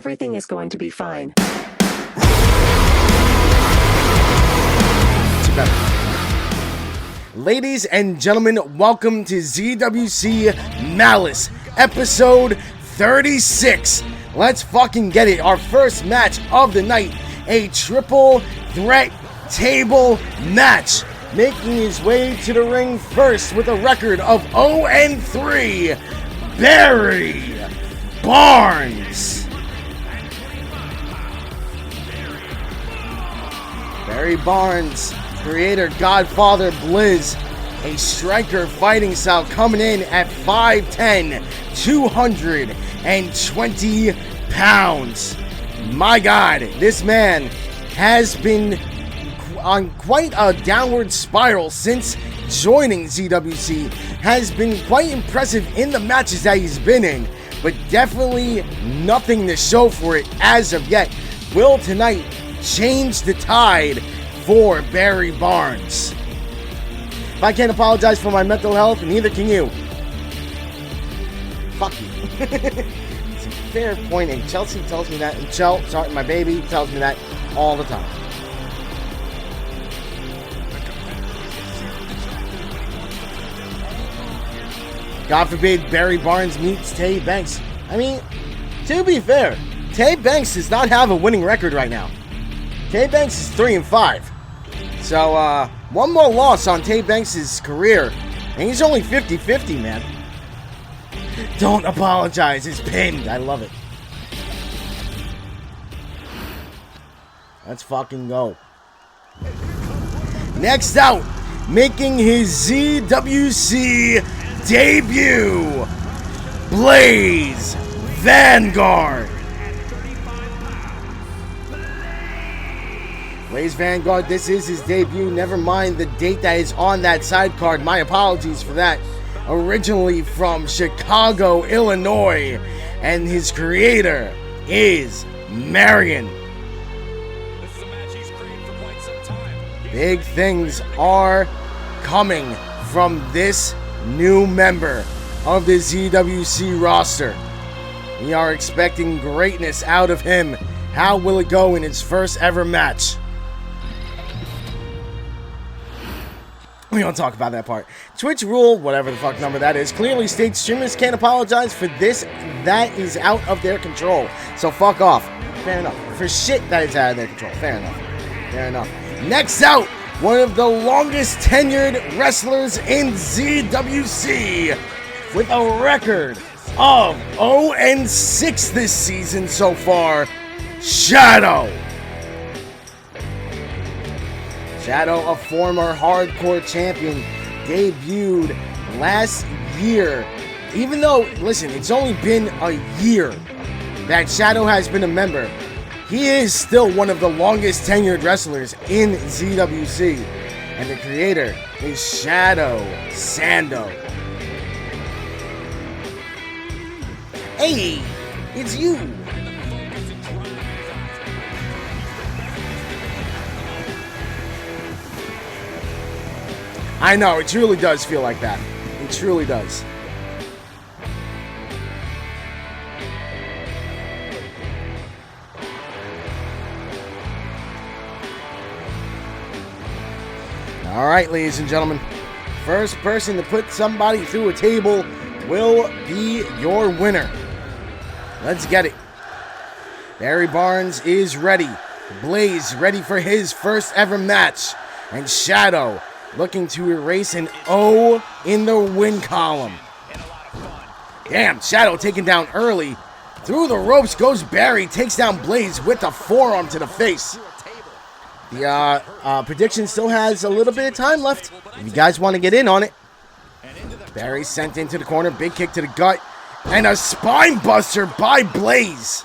Everything is going to be fine. Ladies and gentlemen, welcome to ZWC Malice, episode 36. Let's fucking get it. Our first match of the night, a triple threat table match. Making his way to the ring first with a record of 0-3, Barry Barnes. Barry Barnes, creator, Godfather, Blizz, a striker fighting style, coming in at 5'10", 220 pounds. My God, this man has been on quite a downward spiral since joining ZWC. Has been quite impressive in the matches that he's been in, but definitely nothing to show for it as of yet. Will tonight change the tide for Barry Barnes? If I can't apologize for my mental health, neither can you. Fuck you. It's a fair point, and Chelsea tells me that, and my baby tells me that all the time. God forbid Barry Barnes meets Tay Banks. I mean, to be fair, Tay Banks does not have a winning record right now. Tay Banks is 3-5. So, one more loss on Tay Banks' career, and he's only 50-50, man. Don't apologize, it's pinned. I love it. Let's fucking go. Next out, making his ZWC debut, Blaze Vanguard. Blaze Vanguard, this is his debut. Never mind the date that is on that side card. My apologies for that. Originally from Chicago, Illinois, and his creator is Marion. Big things are coming from this new member of the ZWC roster. We are expecting greatness out of him. How will it go in his first ever match? We don't talk about that part. Twitch rule, whatever the fuck number that is, clearly states streamers can't apologize for this. That is out of their control. So fuck off. Fair enough. For shit that is out of their control. Fair enough. Fair enough. Next out, one of the longest tenured wrestlers in ZWC with a record of 0-6 this season so far, Shadow. Shadow, a former hardcore champion, debuted last year. Even though, listen, it's only been a year that Shadow has been a member, he is still one of the longest tenured wrestlers in ZWC. And the creator is Shadow Sando. Hey, it's you. I know, it truly does feel like that. It truly does. Alright, ladies and gentlemen. First person to put somebody through a table will be your winner. Let's get it. Barry Barnes is ready. Blaze ready for his first ever match. And Shadow looking to erase an O in the win column. Damn, Shadow taken down early. Through the ropes goes Barry, takes down Blaze with a forearm to the face. The prediction still has a little bit of time left if you guys want to get in on it. Barry sent into the corner, big kick to the gut, and a spine buster by Blaze.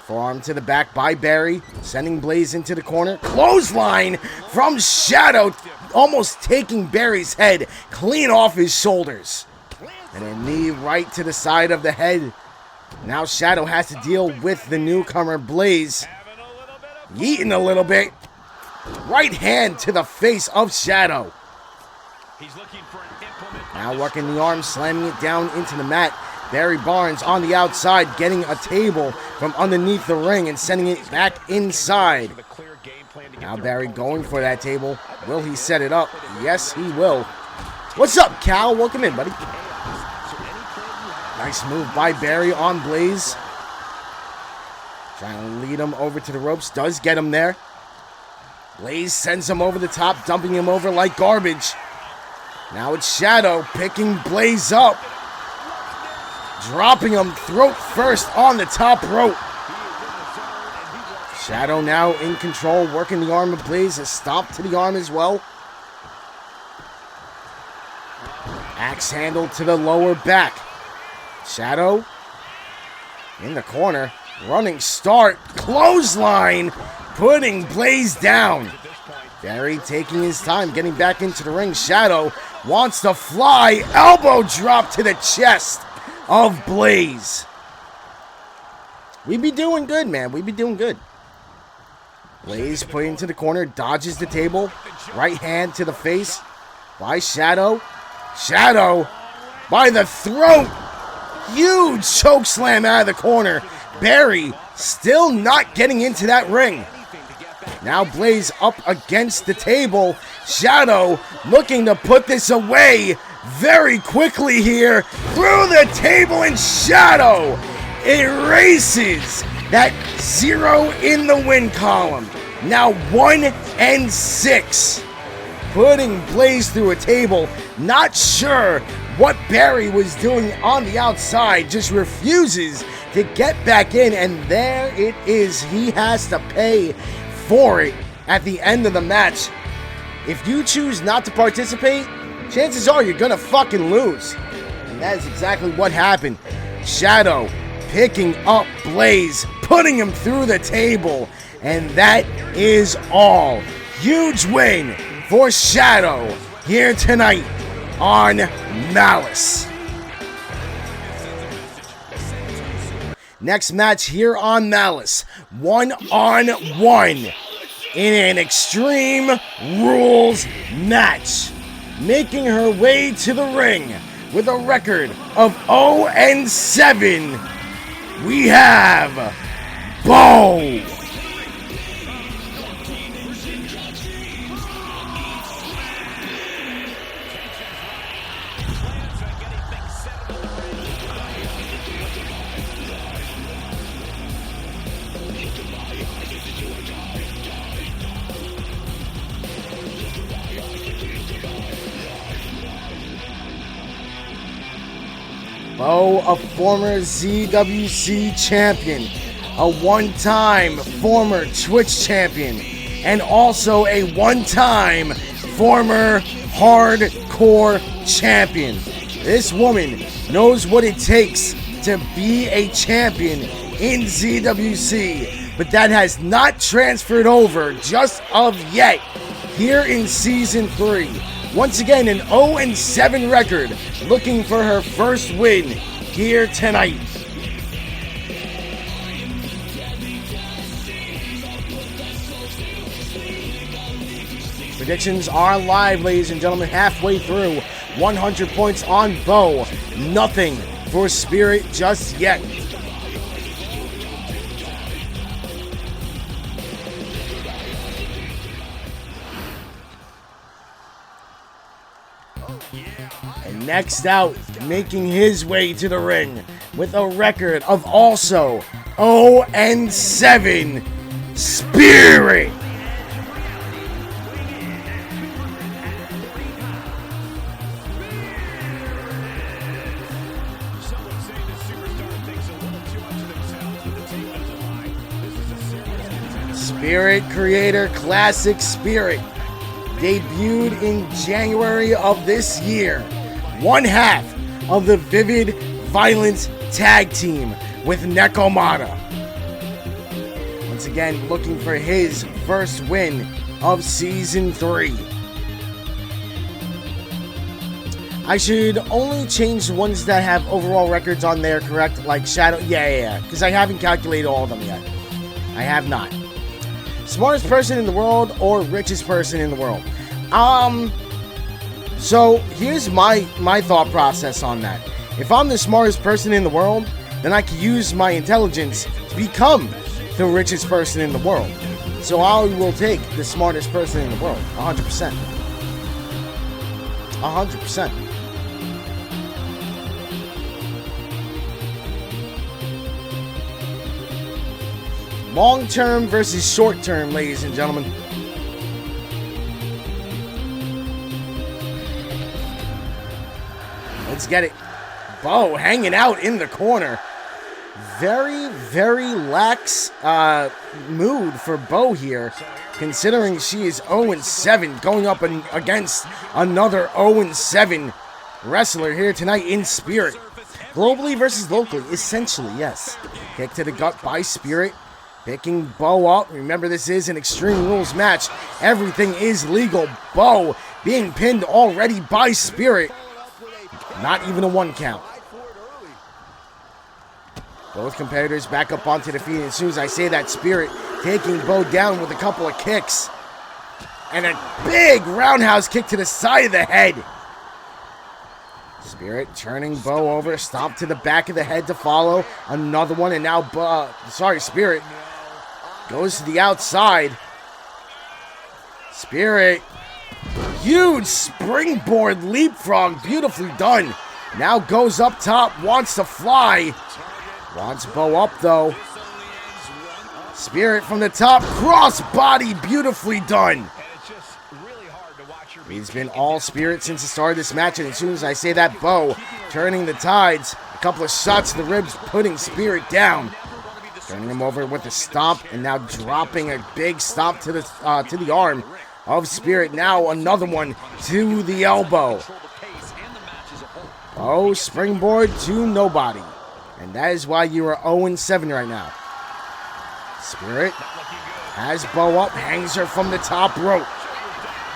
Forearm to the back by Barry, sending Blaze into the corner. Clothesline from Shadow, almost taking Barry's head clean off his shoulders. And a knee right to the side of the head. Now Shadow has to deal with the newcomer Blaze. Yeeting a little bit. Right hand to the face of Shadow. Now working the arm, slamming it down into the mat. Barry Barnes on the outside, getting a table from underneath the ring and sending it back inside. Now Barry going for that table. Will he set it up? Yes, he will. What's up, Cal? Welcome in, buddy. Nice move by Barry on Blaze. Trying to lead him over to the ropes. Does get him there. Blaze sends him over the top, dumping him over like garbage. Now it's Shadow picking Blaze up. Dropping him throat first on the top rope. Shadow now in control, working the arm of Blaze. A stomp to the arm as well. Axe handle to the lower back. Shadow in the corner. Running start. Clothesline. Putting Blaze down. Barry taking his time, getting back into the ring. Shadow wants to fly. Elbow drop to the chest of Blaze. We be doing good, man. We be doing good. Blaze put into the corner, dodges the table. Right hand to the face by Shadow. Shadow by the throat. Huge choke slam out of the corner. Barry still not getting into that ring. Now Blaze up against the table. Shadow looking to put this away very quickly here. Through the table, and Shadow erases that 0 in the win column. Now 1-6. Putting Blaze through a table. Not sure what Barry was doing on the outside. Just refuses to get back in. And there it is. He has to pay for it at the end of the match. If you choose not to participate, chances are you're gonna fucking lose. And that is exactly what happened. Shadow picking up Blaze, putting him through the table, and that is all. Huge win for Shadow here tonight on Malice. Next match here on Malice, 1-on-1 in an Extreme Rules match. Making her way to the ring with a record of 0-7, we have Bo. Bo, a former ZWC champion, a one-time former Twitch champion, and also a one-time former hardcore champion. This woman knows what it takes to be a champion in ZWC, but that has not transferred over just of yet here in Season 3. Once again, an 0-7 record, looking for her first win here tonight. Predictions are live, ladies and gentlemen, halfway through. 100 points on Bo, nothing for Spirit just yet. And next out, making his way to the ring with a record of also 0-7, Spirit. Spirit creator, Classic Spirit, debuted in January of this year. One half of the Vivid Violence tag team with Nekomata. Once again, looking for his first win of Season 3. I should only change the ones that have overall records on there, correct? Like Shadow, yeah, because I haven't calculated all of them yet. I have not. Smartest person in the world or richest person in the world? So here's my thought process on that. If I'm the smartest person in the world, then I can use my intelligence to become the richest person in the world. So I will take the smartest person in the world, 100%. 100%. Long term versus short term, ladies and gentlemen. Let's get it. Bo hanging out in the corner. Very, very lax mood for Bo here, considering she is 0-7, going up against another 0-7 wrestler here tonight in Spirit. Globally versus locally, essentially, yes. Kick to the gut by Spirit, picking Bo up. Remember, this is an Extreme Rules match. Everything is legal. Bo being pinned already by Spirit. Not even a 1 count. Both competitors back up onto the feet. As soon as I say that, Spirit taking Bo down with a couple of kicks. And a big roundhouse kick to the side of the head. Spirit turning Bo over. Stomp to the back of the head to follow. Another one. And now, Spirit goes to the outside. Spirit. Huge springboard leapfrog. Beautifully done. Now goes up top. Wants to fly. Wants Bo up, though. Spirit from the top. Cross body. Beautifully done. He's been all Spirit since the start of this match. And as soon as I say that, Bo turning the tides. A couple of shots to the ribs, putting Spirit down. Turning him over with a stomp. And now dropping a big stomp to the arm of Spirit. Now another one to the elbow. Bo springboard to nobody. And that is why you are 0-7 right now. Spirit has Bo up, hangs her from the top rope.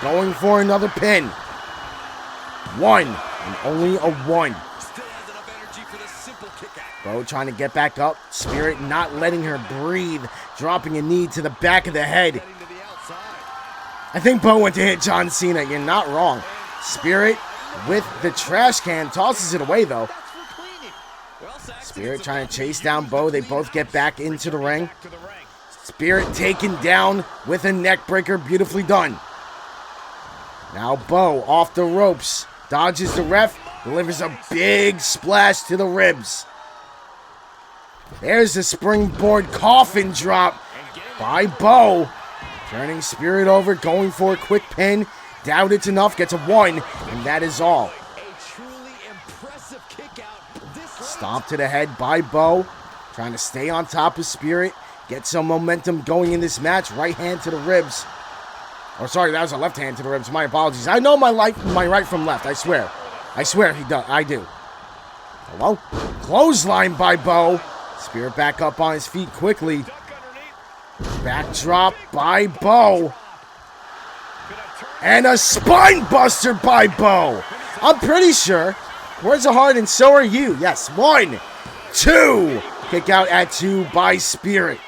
Going for another pin. 1, and only a 1. Bo trying to get back up. Spirit not letting her breathe. Dropping a knee to the back of the head. I think Bo went to hit John Cena. You're not wrong. Spirit with the trash can. Tosses it away, though. Spirit trying to chase down Bo. They both get back into the ring. Spirit taken down with a neck breaker. Beautifully done. Now Bo off the ropes. Dodges the ref. Delivers a big splash to the ribs. There's the springboard coffin drop by Bo. Turning Spirit over. Going for a quick pin. Doubt it's enough. Gets a 1. And that is all. Stomp to the head by Bo. Trying to stay on top of Spirit. Get some momentum going in this match. Right hand to the ribs. Oh, sorry, that was a left hand to the ribs. My apologies. I know my right from left. I swear. I swear he does. I do. Hello? Clothesline by Bo. Spirit back up on his feet quickly. Backdrop by Bo. And a spine buster by Bo. I'm pretty sure. Words are hard and so are you. Yes, 1, 2. Kick out at 2 by Spirit.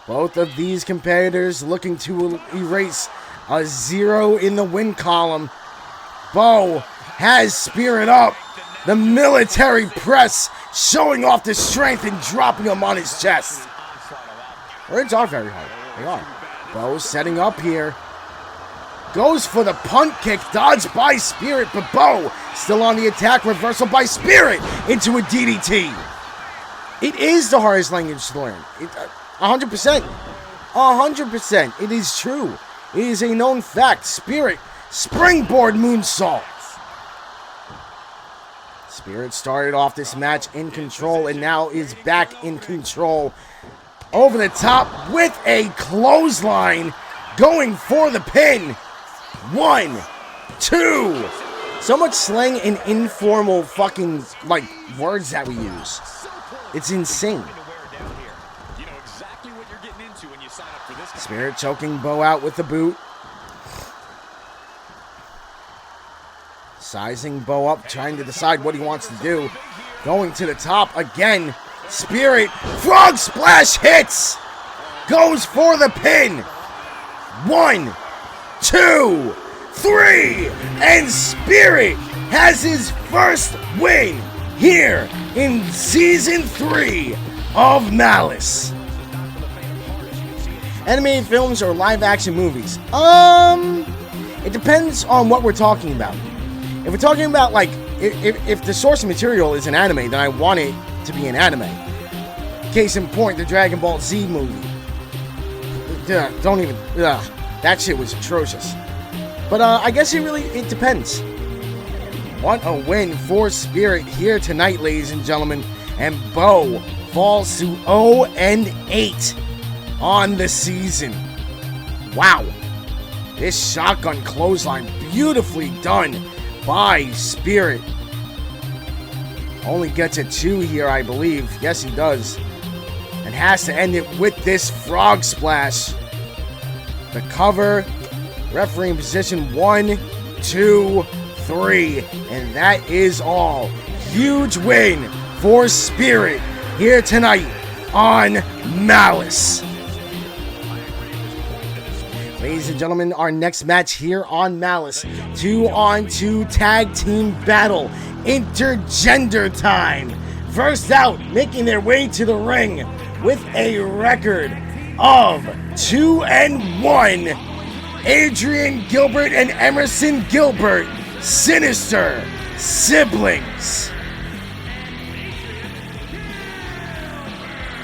Both of these competitors looking to erase a 0 in the win column. Bo has Spirit up. The military press showing off the strength and dropping him on his chest. Words are very hard. They are. Bo setting up here. Goes for the punt kick, dodged by Spirit, but Bo still on the attack, reversal by Spirit into a DDT. It is the hardest language to learn. 100%. 100%. It is true. It is a known fact. Spirit, springboard moonsault. Spirit started off this match in control and now is back in control. Over the top with a clothesline, going for the pin. 1, 2. So much slang and informal fucking, words that we use. It's insane. Spirit choking Bo out with the boot. Sizing Bo up, trying to decide what he wants to do. Going to the top again. Spirit, frog splash hits. Goes for the pin. 1, 2, 3, and Spirit has his first win here in Season 3 of Malice. Animated films or live-action movies? It depends on what we're talking about. If we're talking about, like, if the source material is an anime, then I want it to be an anime. Case in point, the Dragon Ball Z movie. That shit was atrocious. But I guess it depends. What a win for Spirit here tonight, ladies and gentlemen. And Bo falls to 0-8 on the season. Wow. This shotgun clothesline, beautifully done by Spirit. Only gets a 2 here, I believe. Yes, he does. And has to end it with this frog splash. The cover, referee in position 1, 2, 3. And that is all. Huge win for Spirit here tonight on Malice. Ladies and gentlemen, our next match here on Malice, 2-on-2 tag team battle, intergender time. First out, making their way to the ring with a record of 2-1, Adrian Gilbert and Emerson Gilbert, Sinister siblings.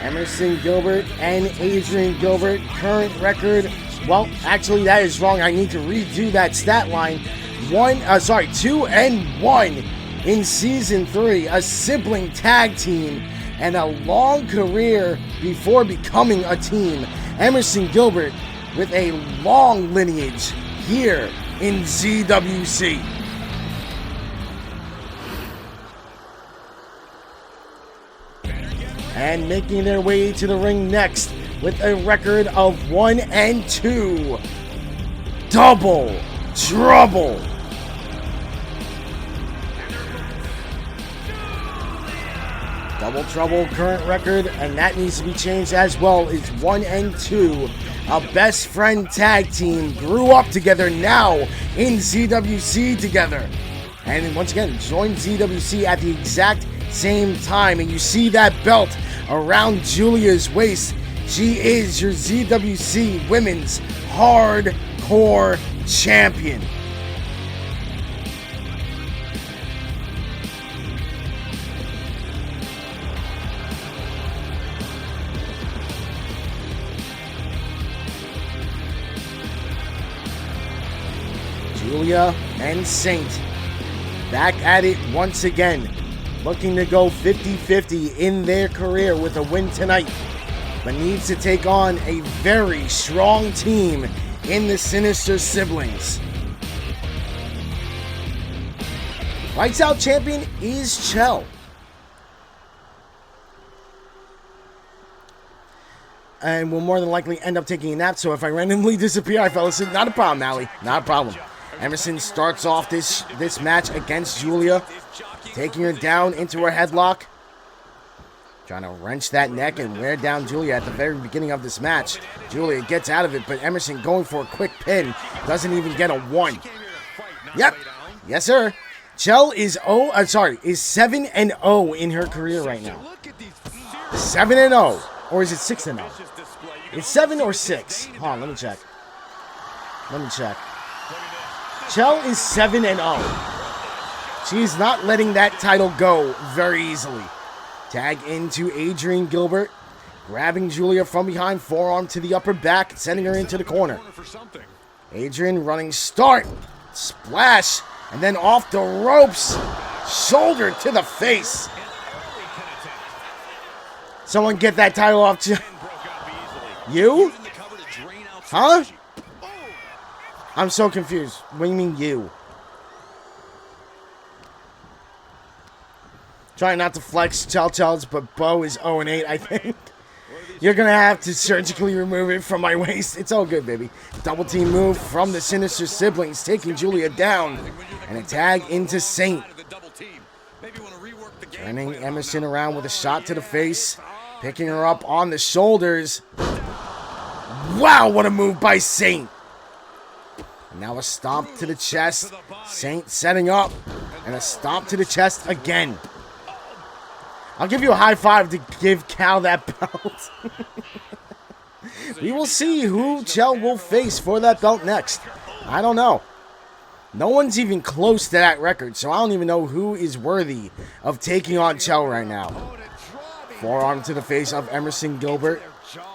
Emerson Gilbert and Adrian Gilbert, current record. Well, actually, that is wrong. I need to redo that stat line. 2-1 in Season 3. A sibling tag team and a long career before becoming a team. Emerson Gilbert with a long lineage here in ZWC. And making their way to the ring next with a record of 1-2. Double Trouble. Double Trouble current record, and that needs to be changed as well. It's 1-2. A best friend tag team, grew up together, now in ZWC together. And once again, joined ZWC at the exact same time. And you see that belt around Julia's waist. She is your ZWC Women's Hardcore Champion. Julia and Saint back at it once again, looking to go 50-50 in their career with a win tonight, but needs to take on a very strong team in the Sinister siblings. Lights Out champion is Chell. And will more than likely end up taking a nap, so if I randomly disappear, I fell asleep. Not a problem, Allie. Not a problem. Emerson starts off this match against Julia, taking her down into her headlock. Trying to wrench that neck and wear down Julia at the very beginning of this match. Julia gets out of it, but Emerson going for a quick pin. Doesn't even get a 1. Yep. Yes, sir. Chell is 7-0 in her career right now. 7-0. Or is it 6-0? It's 7 or 6. Hold on, let me check. Chell is 7-0. She's not letting that title go very easily. Tag into Adrian Gilbert, grabbing Julia from behind, forearm to the upper back, sending her into the corner. Adrian running start, splash, and then off the ropes, shoulder to the face. Someone get that title off. You? Huh? I'm so confused. What do you mean you? Trying not to flex Chels, but Bo is 0-8, I think. You're going to have to surgically remove it from my waist. It's all good, baby. Double team move from the Sinister siblings, taking Julia down. And a tag into Saint. Turning Emerson around with a shot to the face. Picking her up on the shoulders. Wow, what a move by Saint. And now a stomp to the chest. Saint setting up. And a stomp to the chest again. I'll give you a high five to give Cal that belt. We will see who Chell will face for that belt next. I don't know. No one's even close to that record, so I don't even know who is worthy of taking on Chell right now. Forearm to the face of Emerson Gilbert.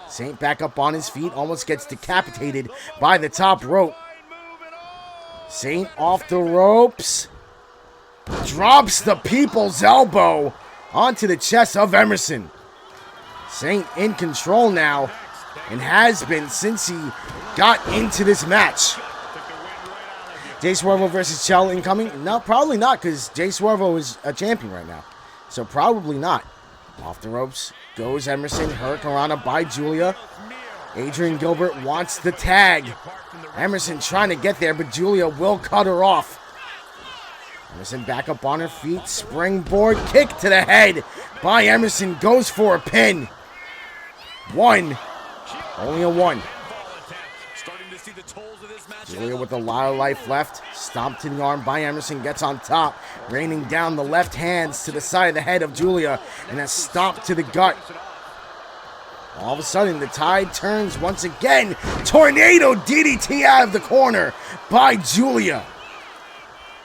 Saint back up on his feet, almost gets decapitated by the top rope. Saint off the ropes. Drops the people's elbow onto the chest of Emerson. Saint in control now, and has been since he got into this match. Jay Swervo versus Chell incoming? No, probably not, because Jay Swervo is a champion right now. So probably not. Off the ropes goes Emerson. Hurricanrana by Julia. Adrian Gilbert wants the tag. Emerson trying to get there, but Julia will cut her off. Emerson back up on her feet. Springboard kick to the head by Emerson. Goes for a pin. One. Only a one. Julia with a lot of life left. Stomp to the arm by Emerson. Gets on top. Raining down the left hands to the side of the head of Julia. And a stomp to the gut. All of a sudden, the tide turns once again. Tornado DDT out of the corner by Julia.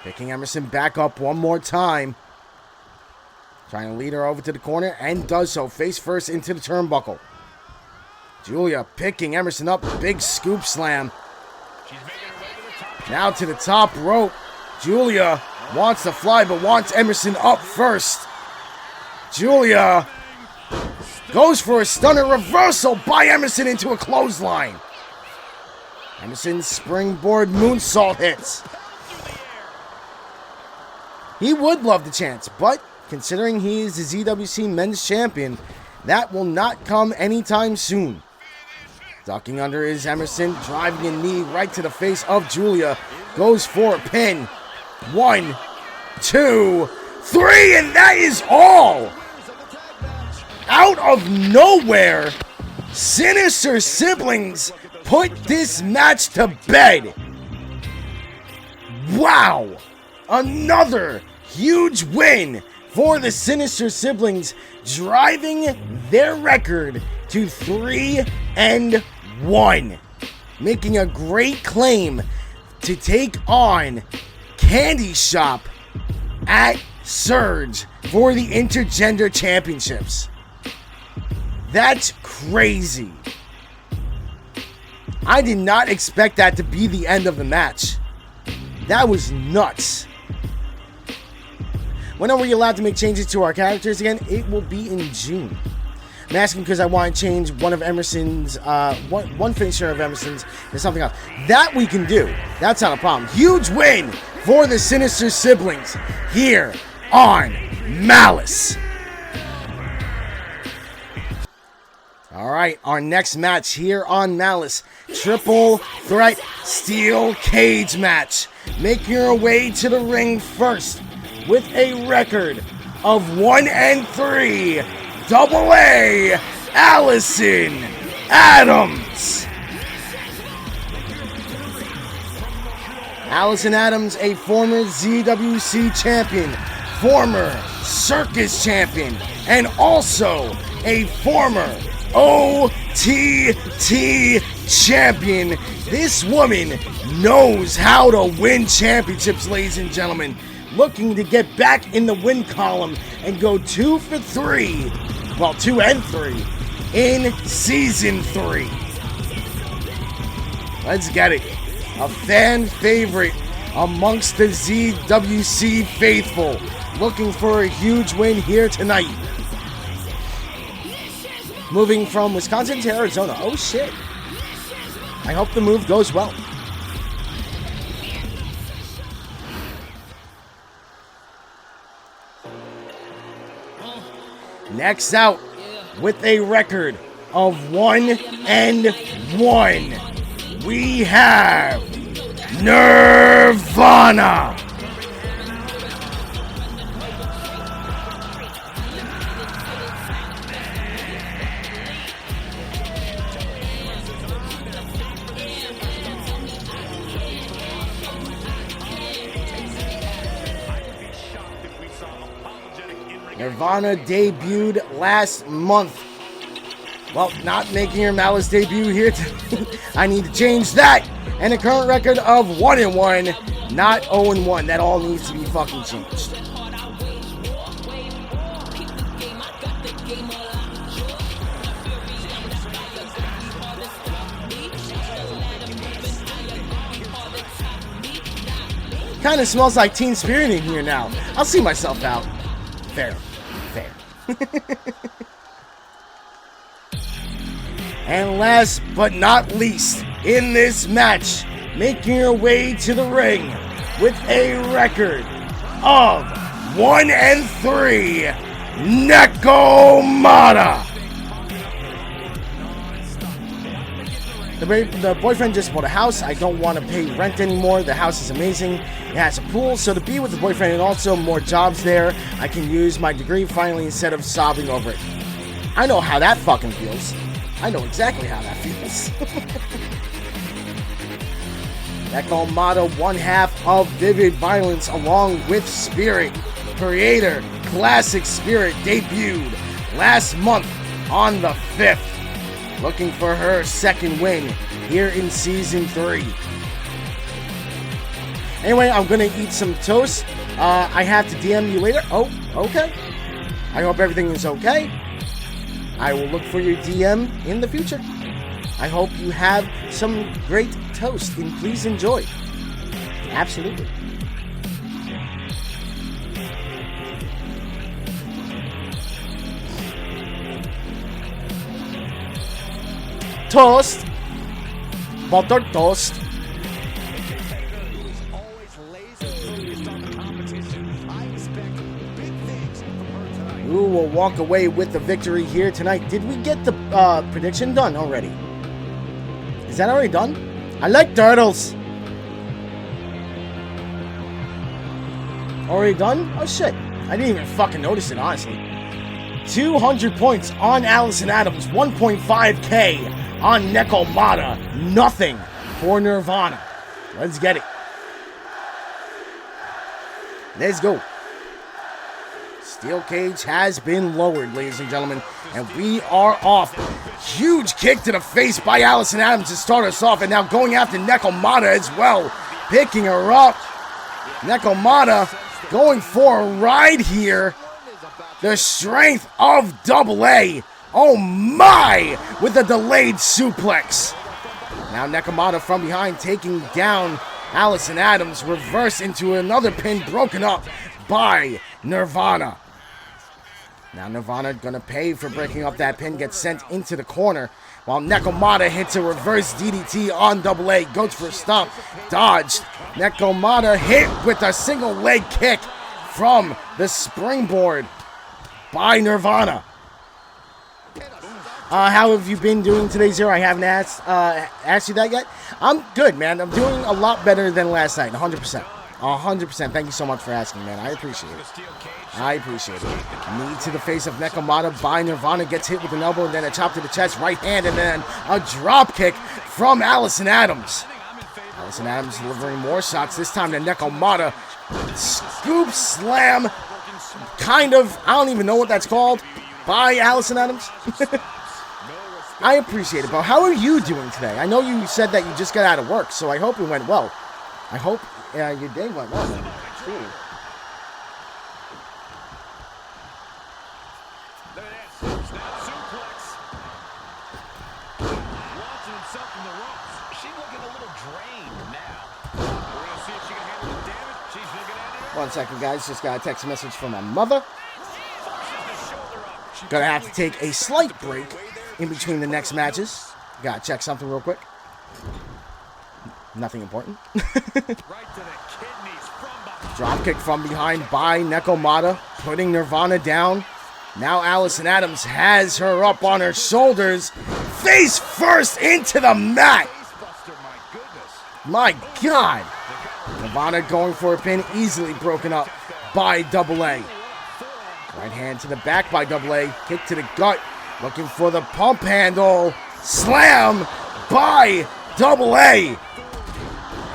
Picking Emerson back up one more time. Trying to lead her over to the corner, and does so. Face first into the turnbuckle. Julia picking Emerson up. Big scoop slam. Now to the top rope. Julia wants to fly, but wants Emerson up first. Julia goes for a stunner reversal by Emerson into a clothesline. Emerson's springboard moonsault hits. He would love the chance, but considering he is the ZWC Men's Champion, that will not come anytime soon. Ducking under is Emerson, driving a knee right to the face of Julia. Goes for a pin. 1, 2, 3, and that is all! Out of nowhere, Sinister siblings put this match to bed. Wow! Another huge win for the Sinister siblings, driving their record to 3-1, making a great claim to take on Candy Shop at Surge for the Intergender Championships. That's crazy. I did not expect that to be the end of the match. That was nuts. When are we allowed to make changes to our characters again? It will be in June. I'm asking because I want to change one of Emerson's, one finisher of Emerson's to something else. That we can do. That's not a problem. Huge win for the Sinister siblings here on Malice. All right, our next match here on Malice. Triple threat steel cage match. Making her way to the ring first with a record of 1-3. Double A, Allison Adams. Allison Adams, a former ZWC champion, former circus champion, and also a former OTT champion. This woman knows how to win championships, ladies and gentlemen. Looking to get back in the win column and go 2 for 3. Well, 2 and 3 in Season 3. Let's get it. A fan favorite amongst the ZWC faithful. Looking for a huge win here tonight. Moving from Wisconsin to Arizona. Oh, shit. I hope the move goes well. Next out, with a record of 1-1, we have Nirvana. Nirvana debuted last month. Well, not making her Malice debut here. I need to change that. And a current record of 1-1, not 0-1. That all needs to be fucking changed. Kind of smells like Teen Spirit in here now. I'll see myself out. Fair. And last but not least, in this match, making her way to the ring with a record of 1-3, Nekomata. The boyfriend just bought a house. I don't want to pay rent anymore. The house is amazing. It has a pool, so to be with the boyfriend and also more jobs there, I can use my degree finally instead of sobbing over it. I know how that fucking feels. I know exactly how that feels. Nekomata, one half of Vivid Violence, along with Spirit, creator, Classic Spirit, debuted last month on the 5th. Looking for her second win here in Season 3. Anyway, I'm going to eat some toast. I have to DM you later. Oh, okay. I hope everything is okay. I will look for your DM in the future. I hope you have some great toast, and please enjoy. Absolutely. Toast. Butter toast. Who will walk away with the victory here tonight? Did we get the prediction done already? Is that already done? I like turtles. Already done? Oh shit. I didn't even fucking notice it, honestly. 200 points on Allison Adams. 1.5k on Nekomata. Nothing for Nirvana. Let's get it. Let's go. Steel cage has been lowered, ladies and gentlemen, and we are off. Huge kick to the face by Allison Adams to start us off, and now going after Nekomata as well. Picking her up. Nekomata going for a ride here. The strength of AA. Oh my! With a delayed suplex. Now Nekomata from behind taking down Allison Adams. Reverse into another pin broken up by Nirvana. Now Nirvana gonna pay for breaking up that pin, gets sent into the corner, while Nekomata hits a reverse DDT on AA, goes for a stomp, dodged. Nekomata hit with a single leg kick from the springboard by Nirvana. How have you been doing today, Zero? I haven't asked you that yet. I'm good, man. I'm doing a lot better than last night, 100%. 100%. Thank you so much for asking, man. I appreciate it. I appreciate it. Knee to the face of Nekomata by Nirvana. Gets hit with an elbow and then a chop to the chest, right hand, and then a drop kick from Allison Adams. Allison Adams delivering more shots, this time to Nekomata. Scoop slam, kind of. I don't even know what that's called, by Allison Adams. I appreciate it, but how are you doing today? I know you said that you just got out of work, so I hope it went well. I hope your day went well. Truly. One second, guys. Just got a text message from my mother. Gonna have to take a slight break in between the next matches. Gotta check something real quick. Nothing important. Drop kick from behind by Nekomata, putting Nirvana down. Now Allison Adams has her up on her shoulders. Face first into the mat. My God. Nirvana going for a pin, easily broken up by AA. Right hand to the back by AA. Kick to the gut. Looking for the pump handle. Slam by AA.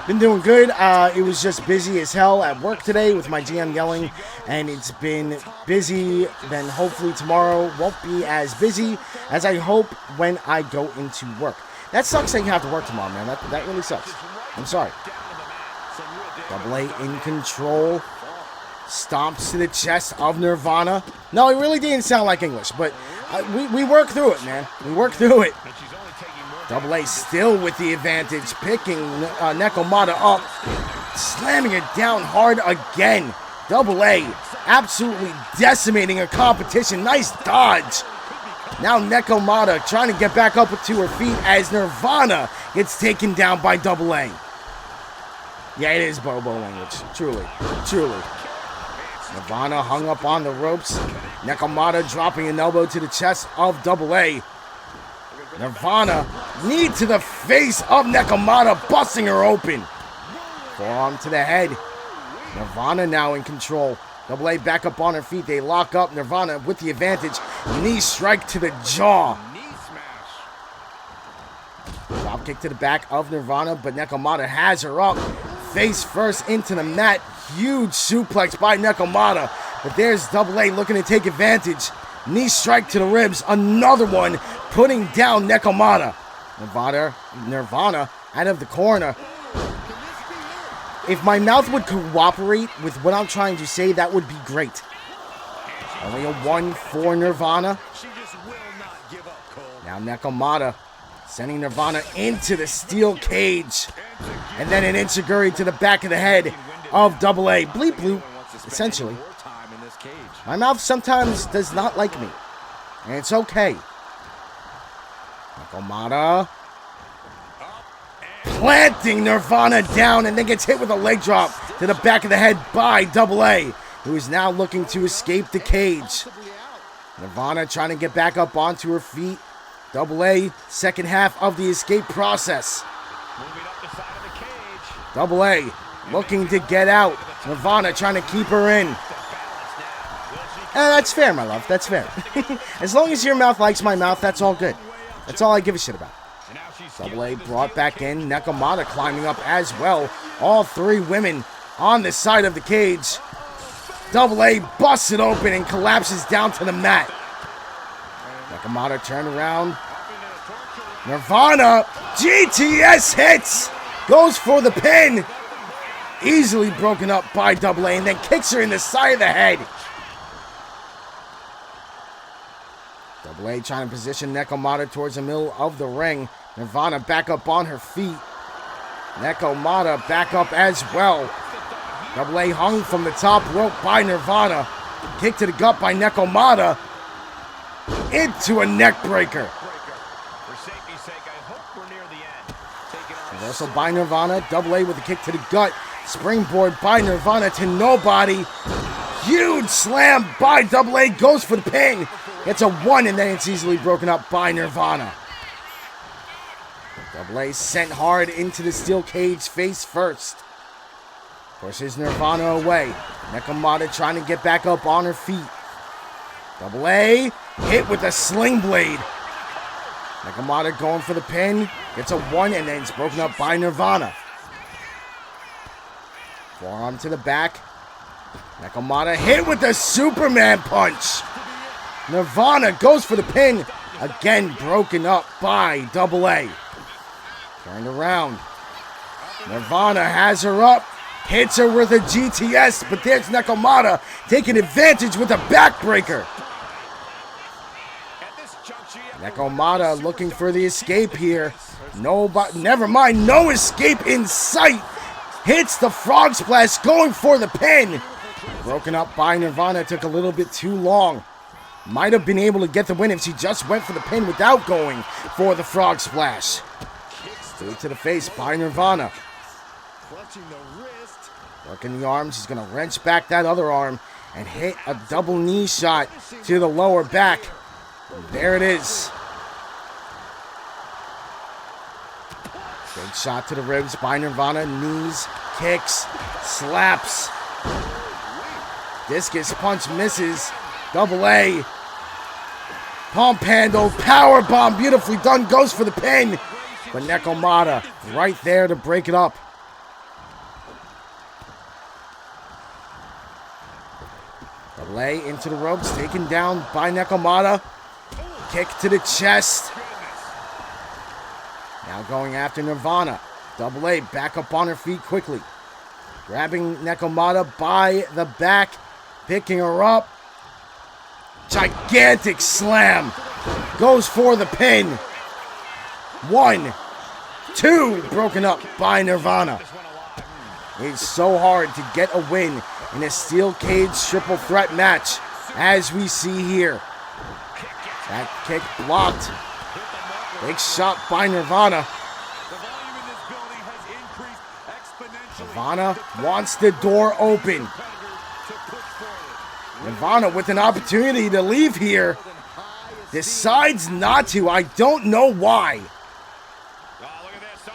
Been doing good. It was just busy as hell at work today with my GM yelling, and it's been busy. Then hopefully tomorrow won't be as busy as I hope when I go into work. That sucks that you have to work tomorrow, man. That really sucks. I'm sorry. Double A in control. Stomps to the chest of Nirvana. No, it really didn't sound like English, but we worked through it, man. We worked through it. Double A still with the advantage, picking Nekomata up, slamming it down hard again. Double A absolutely decimating her competition. Nice dodge. Now Nekomata trying to get back up to her feet as Nirvana gets taken down by Double A. Yeah, it is Bobo language. Truly. Nirvana hung up on the ropes. Nekomata dropping an elbow to the chest of Double A. Nirvana, knee to the face of Nekomata, busting her open. Forearm to the head. Nirvana now in control. Double A back up on her feet. They lock up. Nirvana with the advantage. Knee strike to the jaw. Drop kick to the back of Nirvana, but Nekomata has her up. Face first into the mat. Huge suplex by Nekomata. But there's Double A looking to take advantage. Knee strike to the ribs. Another one putting down Nekomata. Nirvana out of the corner. If my mouth would cooperate with what I'm trying to say, that would be great. Only a 1 for Nirvana. Now Nekomata sending Nirvana into the steel cage. And then an enziguri to the back of the head of Double A. Bleep bloop, essentially. My mouth sometimes does not like me. And it's okay. Nekomata planting Nirvana down and then gets hit with a leg drop to the back of the head by Double A, who is now looking to escape the cage. Nirvana trying to get back up onto her feet. Double A, second half of the escape process. Double A looking to get out. Nirvana trying to keep her in. That's fair, my love. That's fair. As long as your mouth likes my mouth, that's all good. That's all I give a shit about. Double A brought back in. Nekomata climbing up as well. All three women on the side of the cage. Double A busts it open and collapses down to the mat. Nekomata turned around. Nirvana, GTS hits. Goes for the pin. Easily broken up by Double A and then kicks her in the side of the head. Double A trying to position Nekomata towards the middle of the ring. Nirvana back up on her feet. Nekomata back up as well. Double A hung from the top rope by Nirvana. Kick to the gut by Nekomata. Into a neck breaker. Reversal by Nirvana. Double A with a kick to the gut. Springboard by Nirvana to nobody. Huge slam by Double A. Goes for the pin. It's a 1 and then it's easily broken up by Nirvana. Double A sent hard into the steel cage face first. Pushes Nirvana away. Nekomata trying to get back up on her feet. Double A hit with a sling blade. Nekomata going for the pin. Gets a 1 and then it's broken up by Nirvana. Forearm to the back. Nekomata hit with the Superman punch. Nirvana goes for the pin. Again broken up by Double A. Turned around. Nirvana has her up. Hits her with a GTS, but there's Nekomata taking advantage with a backbreaker. Nekomata looking for the escape here. Never mind, no escape in sight. Hits the frog splash, going for the pin. Broken up by Nirvana, took a little bit too long. Might have been able to get the win if she just went for the pin without going for the frog splash. Straight to the face by Nirvana. Working the arm, she's going to wrench back that other arm and hit a double knee shot to the lower back. And there it is. Big shot to the ribs by Nirvana. Knees, kicks, slaps. Discus punch misses. Double A. Pump handle, power bomb, beautifully done, goes for the pin. But Nekomata right there to break it up. Lay into the ropes, taken down by Nekomata. Kick to the chest. Now going after Nirvana. Double A back up on her feet quickly. Grabbing Nekomata by the back. Picking her up. Gigantic slam. Goes for the pin. 1, 2. Broken up by Nirvana. It's so hard to get a win in a steel cage triple threat match, as we see here. That kick blocked. Big shot by Nirvana. Nirvana wants the door open. Nirvana with an opportunity to leave here. Decides not to. I don't know why.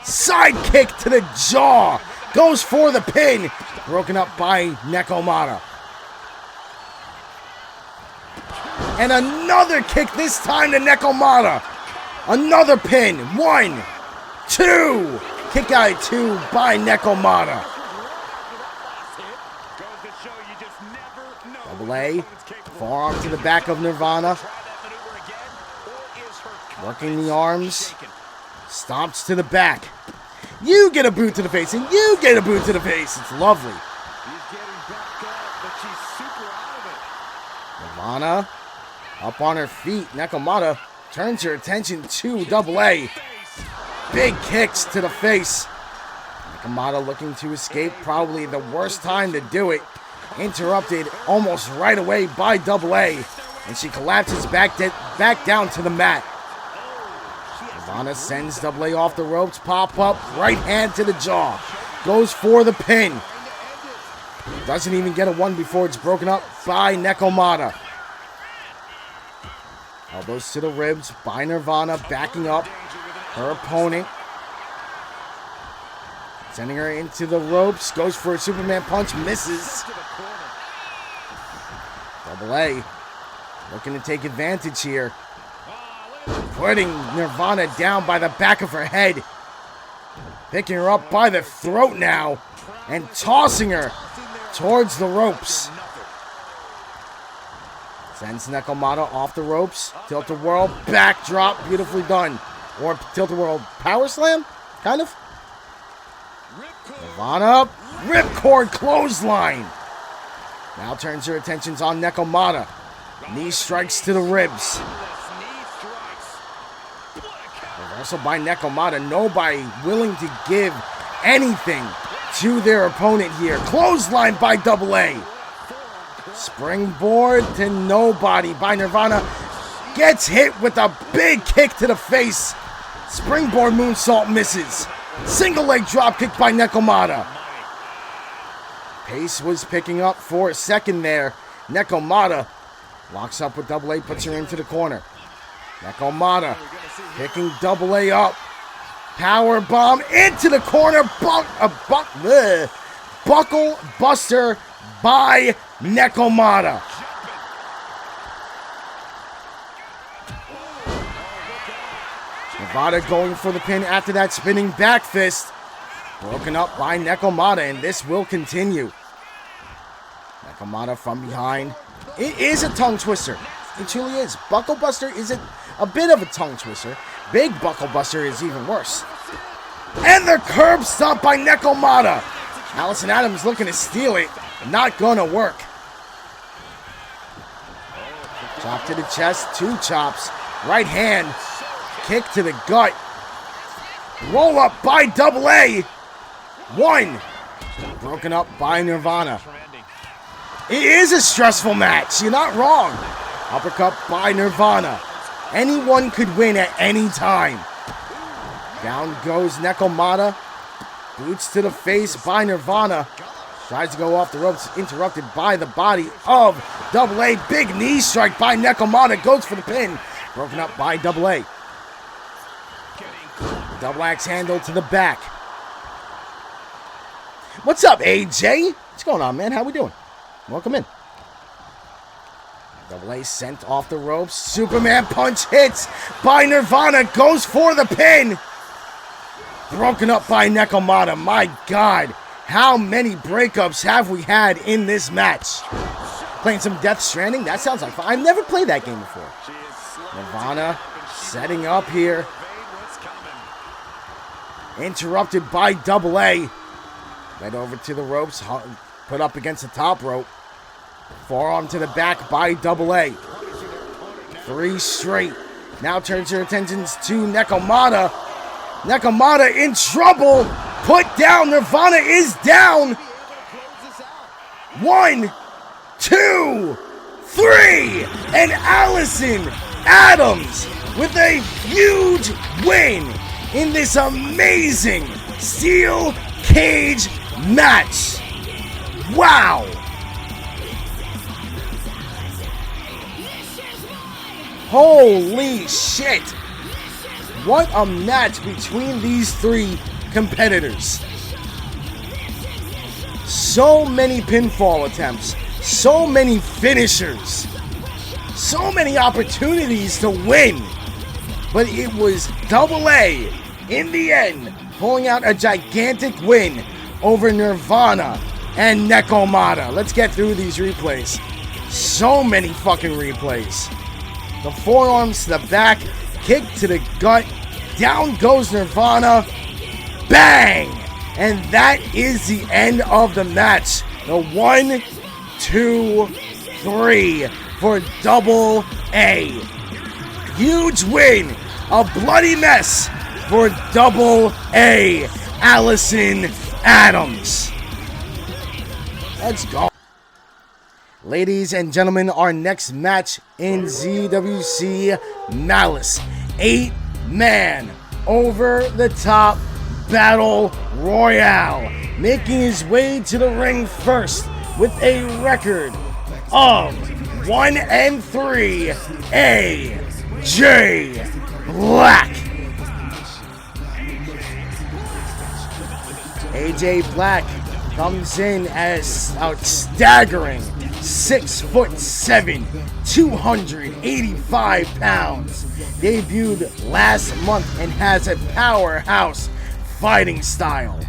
Side kick to the jaw. Goes for the pin. Broken up by Nekomata. And another kick, this time to Nekomata. Another pin. 1, 2. Kick out at 2 by Nekomata. Double A. Forearm to the back of Nirvana. Working the arms. Stomps to the back. You get a boot to the face, and you get a boot to the face. It's lovely. Nirvana up on her feet. Nekomata turns her attention to Double A. Big kicks to the face. Nekomata looking to escape. Probably the worst time to do it. Interrupted almost right away by Double A. And she collapses back down to the mat. Nirvana sends Double A off the ropes. Pop up. Right hand to the jaw. Goes for the pin. Doesn't even get a 1 before it's broken up by Nekomata. Elbows to the ribs by Nirvana. Backing up her opponent. Sending her into the ropes. Goes for a Superman punch. Misses. Double A looking to take advantage here. Putting Nirvana down by the back of her head. Picking her up by the throat now. And tossing her towards the ropes. Sends Nekomata off the ropes. Tilt-a-whirl. Backdrop. Beautifully done. Or tilt-a-whirl power slam? Kind of. Nirvana up. Ripcord clothesline. Now turns her attentions on Nekomata. Knee strikes to the ribs. Reversal by Nekomata. Nobody willing to give anything to their opponent here. Clothesline by Double A. Springboard to nobody by Nirvana. Gets hit with a big kick to the face. Springboard moonsault misses. Single leg dropkick by Nekomata. Pace was picking up for a second there. Nekomata locks up with Double A, puts her into the corner. Nekomata picking Double A up. Power bomb into the corner. Buckle buster by Nekomata. Nevada going for the pin after that spinning back fist. Broken up by Nekomata, and this will continue. Nekomata from behind. It is a tongue twister. It truly is. Buckle buster is a bit of a tongue twister. Big buckle buster is even worse. And the curb stop by Nekomata. Allison Adams looking to steal it. Not gonna work. Chop to the chest. 2 chops. Right hand. Kick to the gut. Roll up by Double A. 1. Broken up by Nirvana. It is a stressful match. You're not wrong. Uppercut by Nirvana. Anyone could win at any time. Down goes Nekomata. Boots to the face by Nirvana. Tries to go off the ropes. Interrupted by the body of Double A. Big knee strike by Nekomata. Goes for the pin. Broken up by Double A. Double axe handle to the back. What's up, AJ? What's going on, man? How we doing? Welcome in. Double A sent off the ropes. Superman punch hits by Nirvana. Goes for the pin. Broken up by Nekomata. My God. How many breakups have we had in this match? Playing some Death Stranding? That sounds like fun. I've never played that game before. Nirvana setting up here. Interrupted by Double A. Right over to the ropes. Put up against the top rope. Forearm to the back by Double A. 3 straight. Now turns your attentions to Nekomata. Nekomata in trouble. Put down. Nirvana is down. 1, 2, 3. And Allison Adams with a huge win in this amazing steel cage match. Wow. Holy shit. What a match between these 3 competitors. So many pinfall attempts. So many finishers. So many opportunities to win. But it was Double A in the end pulling out a gigantic win over Nirvana and Nekomata. Let's get through these replays. So many fucking replays. The forearms to the back, kick to the gut, down goes Nirvana, bang! And that is the end of the match. The 1, 2, 3 for Double A. Huge win, a bloody mess for Double A. Allison Adams. Let's go. Ladies and gentlemen, our next match in ZWC Malice. 8-man over the top battle royale. Making his way to the ring first with a record of 1-3, AJ Black. AJ Black comes in as a staggering 6'7", 285 pounds. Debuted last month and has a powerhouse fighting style.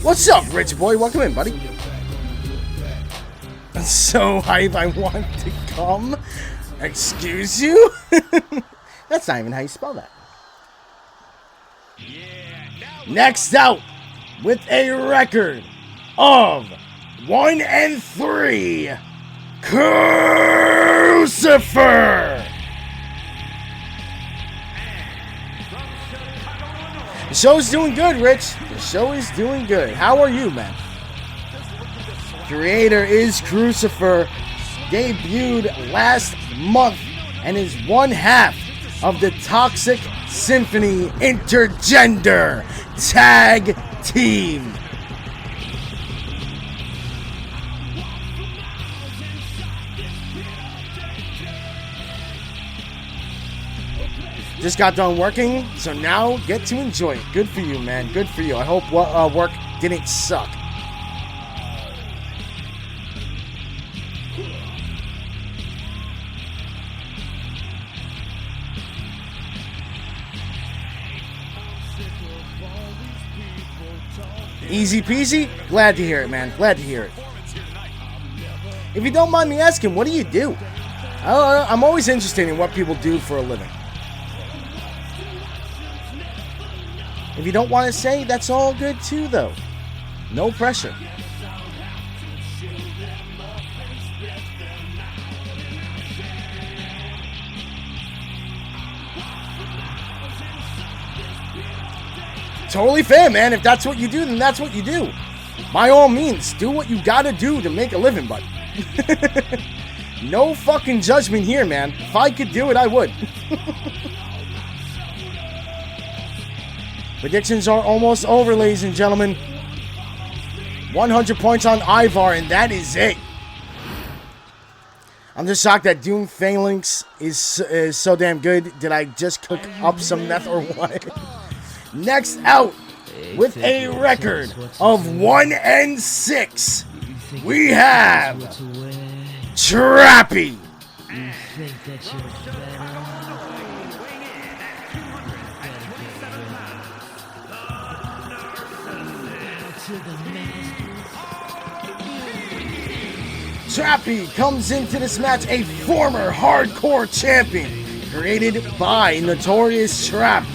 What's up, rich boy? Welcome in, buddy. So hype, I want to come. Excuse you? That's not even how you spell that. Next out, with a record of 1-3, Crucifer. The show's doing good, Rich. The show is doing good. How are you, man? Creator is Crucifer. Debuted last month and is one half of the Toxic Symphony Intergender Tag Team. Just got done working, so now get to enjoy it. Good for you, man. Good for you. I hope work didn't suck. Easy peasy? Glad to hear it, man. Glad to hear it. If you don't mind me asking, what do you do? I'm always interested in what people do for a living. If you don't want to say, that's all good too, though. No pressure. Totally fair, man. If that's what you do, then that's what you do. By all means, do what you gotta do to make a living, buddy. No fucking judgment here, man. If I could do it, I would. Predictions are almost over, ladies and gentlemen. 100 points on Ivar, and that is it. I'm just shocked that Doom Phalanx is so damn good. Did I just cook up some meth or what? Next out, with a record of 1-6, we have Chachi. Chachi comes into this match a former hardcore champion created by Notorious Trap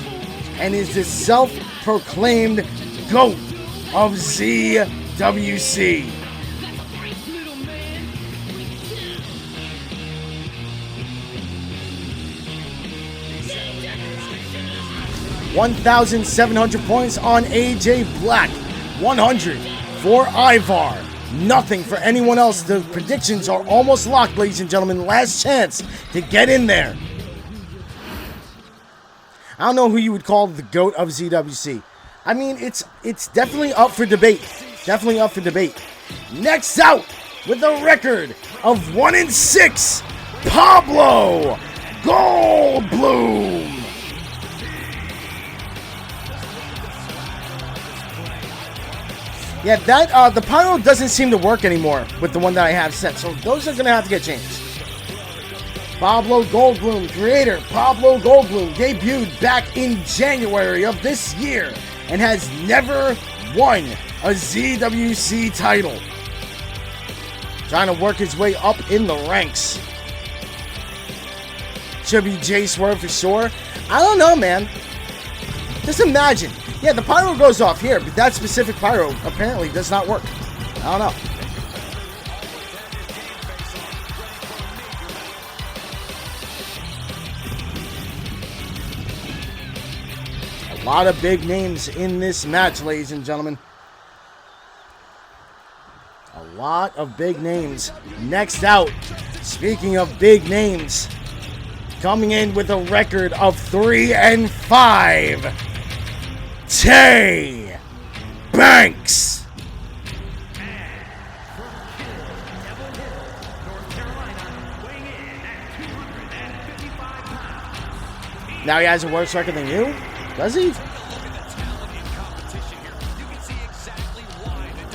and is the self-proclaimed GOAT of ZWC. $1,700 points on AJ Black, 100 for Ivar. Nothing for anyone else. The predictions are almost locked, ladies and gentlemen. Last chance to get in there. I don't know who you would call the GOAT of ZWC. I mean, it's definitely up for debate. Definitely up for debate. Next out, with a record of 1-6, Pablo Goldblum. Yeah, that the pyro doesn't seem to work anymore with the one that I have set, so those are gonna have to get changed. Pablo Goldblum, creator Pablo Goldblum, debuted back in January of this year and has never won a ZWC title. Trying to work his way up in the ranks. Should be J Swerve for sure. I don't know, man. Just imagine. Yeah, the pyro goes off here, but that specific pyro apparently does not work. I don't know. A lot of big names in this match, ladies and gentlemen. A lot of big names. Next out, speaking of big names, coming in with a record of 3-5. Tay Banks. Now he has a worse record than you? Does he?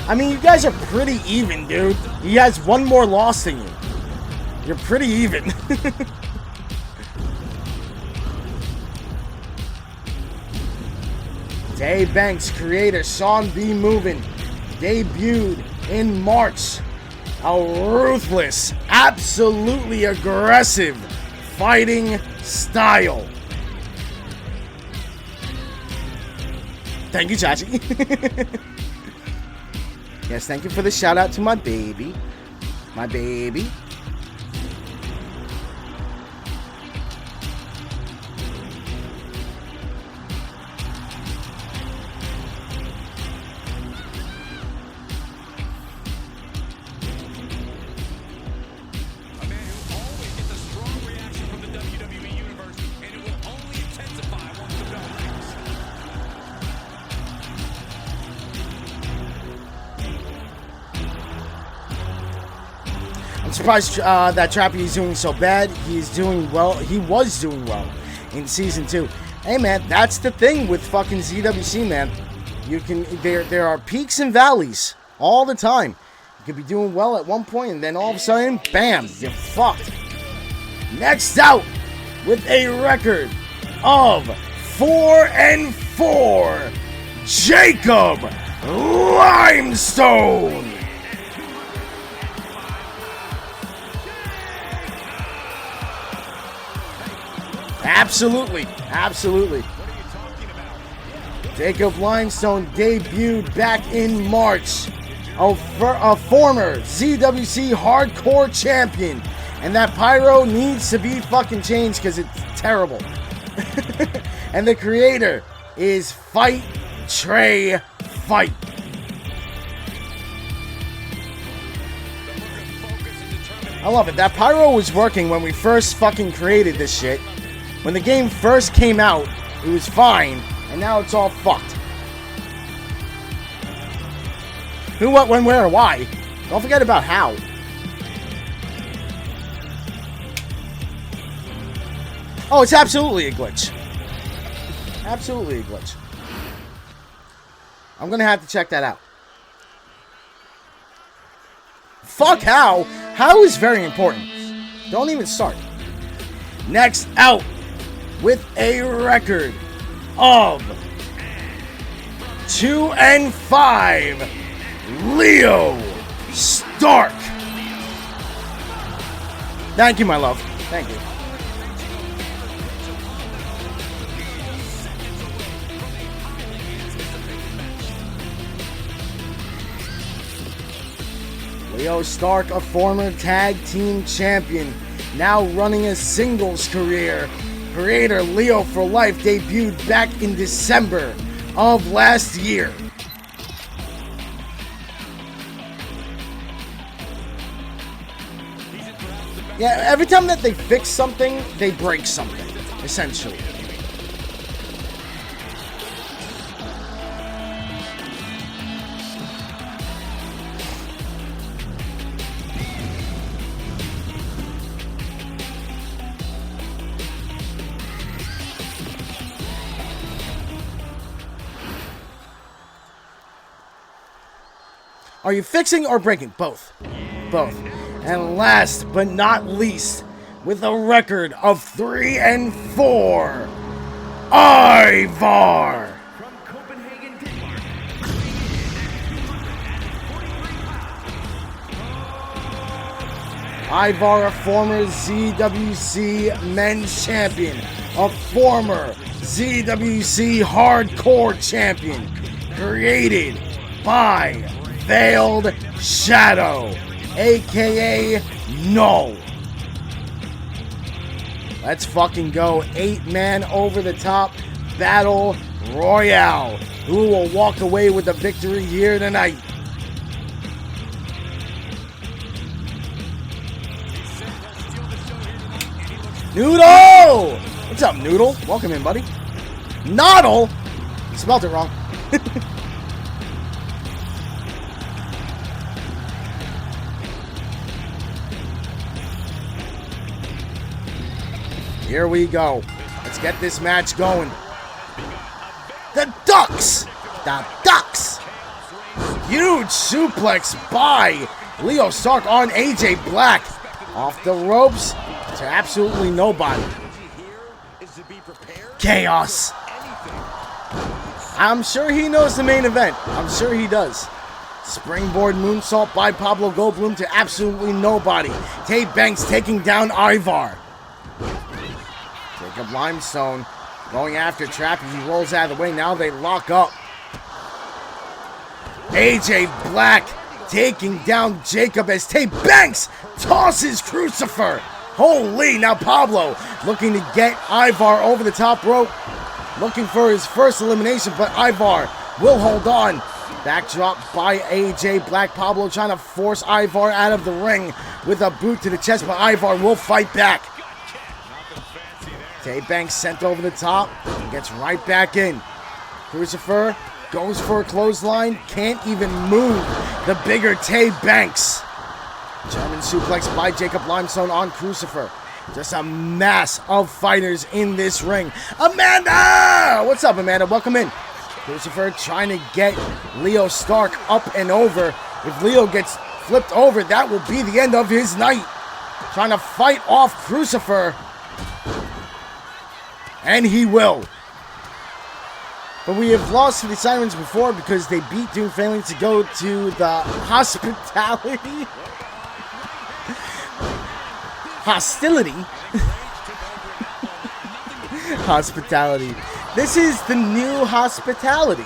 I mean, you guys are pretty even, dude. He has one more loss than you. You're pretty even. Tay Banks, creator Sean B. Movin, debuted in March. A ruthless, absolutely aggressive fighting style. Thank you, Chachi. Yes, thank you for the shout out to my baby. My baby. Surprised that Chachi is doing so bad. He's doing well. He was doing well in season 2. Hey man, that's the thing with fucking ZWC, man. You can there are peaks and valleys all the time. You could be doing well at one point, and then all of a sudden, bam, you're fucked. Next out, with a record of 4-4, Jacob Limestone. Absolutely, absolutely. Jacob Limestone debuted back in March. A former ZWC hardcore champion. And that pyro needs to be fucking changed because it's terrible. And the creator is Fight Trey Fight. I love it. That pyro was working when we first fucking created this shit. When the game first came out, it was fine, and now it's all fucked. Who, what, when, where, or why? Don't forget about how. Oh, it's absolutely a glitch. Absolutely a glitch. I'm gonna have to check that out. Fuck how. How is very important. Don't even start. Next out with a record of 2-5, Leo Stark. Thank you, my love. Thank you. Leo Stark, a former tag team champion, now running a singles career. Creator Leo for Life debuted back in December of last year. Yeah, every time that they fix something, they break something, essentially. Are you fixing or breaking? Both. Both. And last but not least, with a record of 3-4, Ivar. From Copenhagen, Denmark. Ivar, a former ZWC Men's Champion, a former ZWC Hardcore Champion, created by Veiled Shadow, aka Null. Let's fucking go. 8-man over the top battle royale. Who will walk away with the victory here tonight? Noodle! What's up, Noodle? Welcome in, buddy. Noddle? You spelled it wrong. Here we go. Let's get this match going. The Ducks! The Ducks! Huge suplex by Leo Stark on AJ Black. Off the ropes to absolutely nobody. Chaos. I'm sure he knows the main event. I'm sure he does. Springboard moonsault by Pablo Goldblum to absolutely nobody. Tay Banks taking down Ivar. Jacob Limestone going after Trap as he rolls out of the way. Now they lock up. AJ Black taking down Jacob as Tay Banks tosses Crucifer. Holy, now Pablo looking to get Ivar over the top rope. Looking for his first elimination, but Ivar will hold on. Backdrop by AJ Black. Pablo trying to force Ivar out of the ring with a boot to the chest, but Ivar will fight back. Tay Banks sent over the top and gets right back in. Crucifer goes for a clothesline, can't even move the bigger Tay Banks. German suplex by Jacob Limestone on Crucifer. Just a mass of fighters in this ring. Amanda! What's up, Amanda? Welcome in. Crucifer trying to get Leo Stark up and over. If Leo gets flipped over, that will be the end of his night. Trying to fight off Crucifer. And he will. But we have lost to the Sirens before because they beat Doom Family to go to the hospitality. Hostility. Hospitality. This is the new hospitality.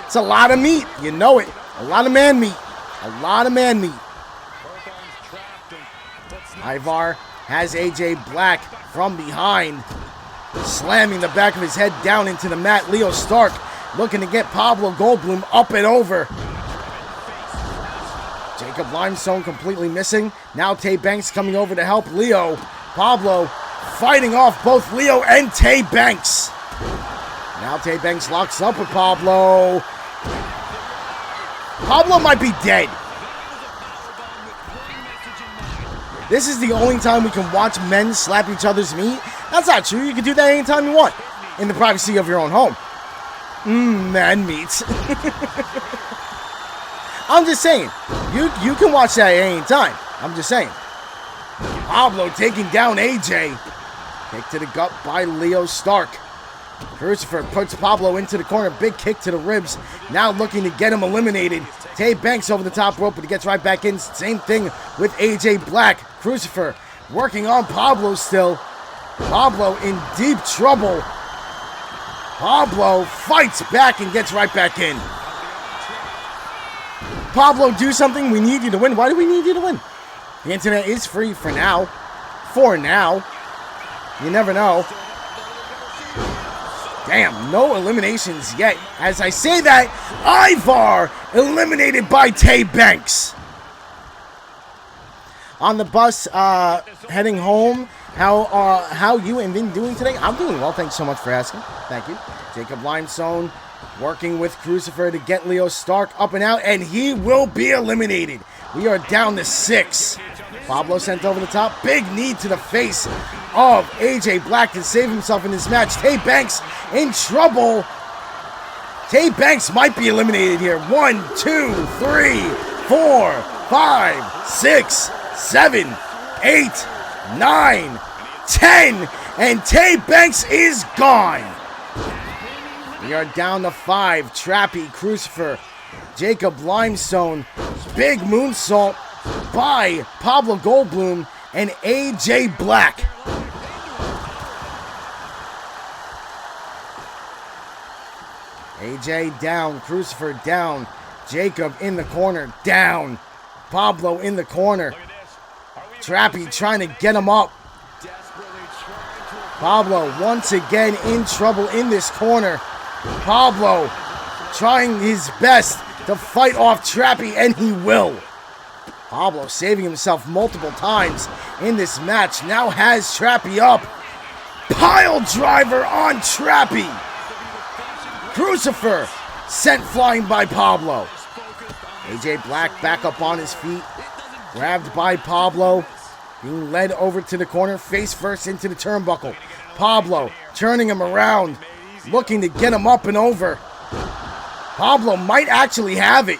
It's a lot of meat. You know it. A lot of man meat. A lot of man meat. Ivar has AJ Black from behind, slamming the back of his head down into the mat. Leo Stark looking to get Pablo Goldblum up and over. Jacob Limestone completely missing. Now Tay Banks coming over to help Leo. Pablo fighting off both Leo and Tay Banks. Now Tay Banks locks up with Pablo. Pablo might be dead. This is the only time we can watch men slap each other's meat. That's not true. You can do that anytime you want in the privacy of your own home. Man meat. I'm just saying. You can watch that at any time. I'm just saying. Pablo taking down AJ. Kick to the gut by Leo Stark. Crucifer puts Pablo into the corner. Big kick to the ribs. Now looking to get him eliminated. Tay Banks over the top rope, but he gets right back in. Same thing with AJ Black. Crucifer working on Pablo still. Pablo in deep trouble. Pablo fights back and gets right back in. Pablo, do something. We need you to win. Why do we need you to win? The internet is free for now. For now. You never know. Damn, no eliminations yet. As I say that, Ivar eliminated by Tay Banks. On the bus, heading home. How you and Vin doing today? I'm doing well. Thanks so much for asking. Thank you. Jacob Limestone working with Crucifer to get Leo Stark up and out, and he will be eliminated. We are down to 6. Pablo sent over the top. Big knee to the face of AJ Black to save himself in this match. Tay Banks in trouble. Tay Banks might be eliminated here. 1, 2, 3, 4, 5, 6, 7, 8, 9, 10, and Tay Banks is gone. We are down to 5. Trappy, Crucifer, Jacob Limestone, big moonsault by Pablo Goldblum and AJ Black. AJ down, Crucifer down, Jacob in the corner, down, Pablo in the corner. Trappy trying to get him up. Pablo once again in trouble in this corner. Pablo trying his best to fight off Trappy, and he will. Pablo saving himself multiple times in this match. Now has Trappy up. Pile driver on Trappy. Crucifer sent flying by Pablo. AJ Black back up on his feet. Grabbed by Pablo. Being led over to the corner. Face first into the turnbuckle. Pablo turning him around. Looking to get him up and over. Pablo might actually have it.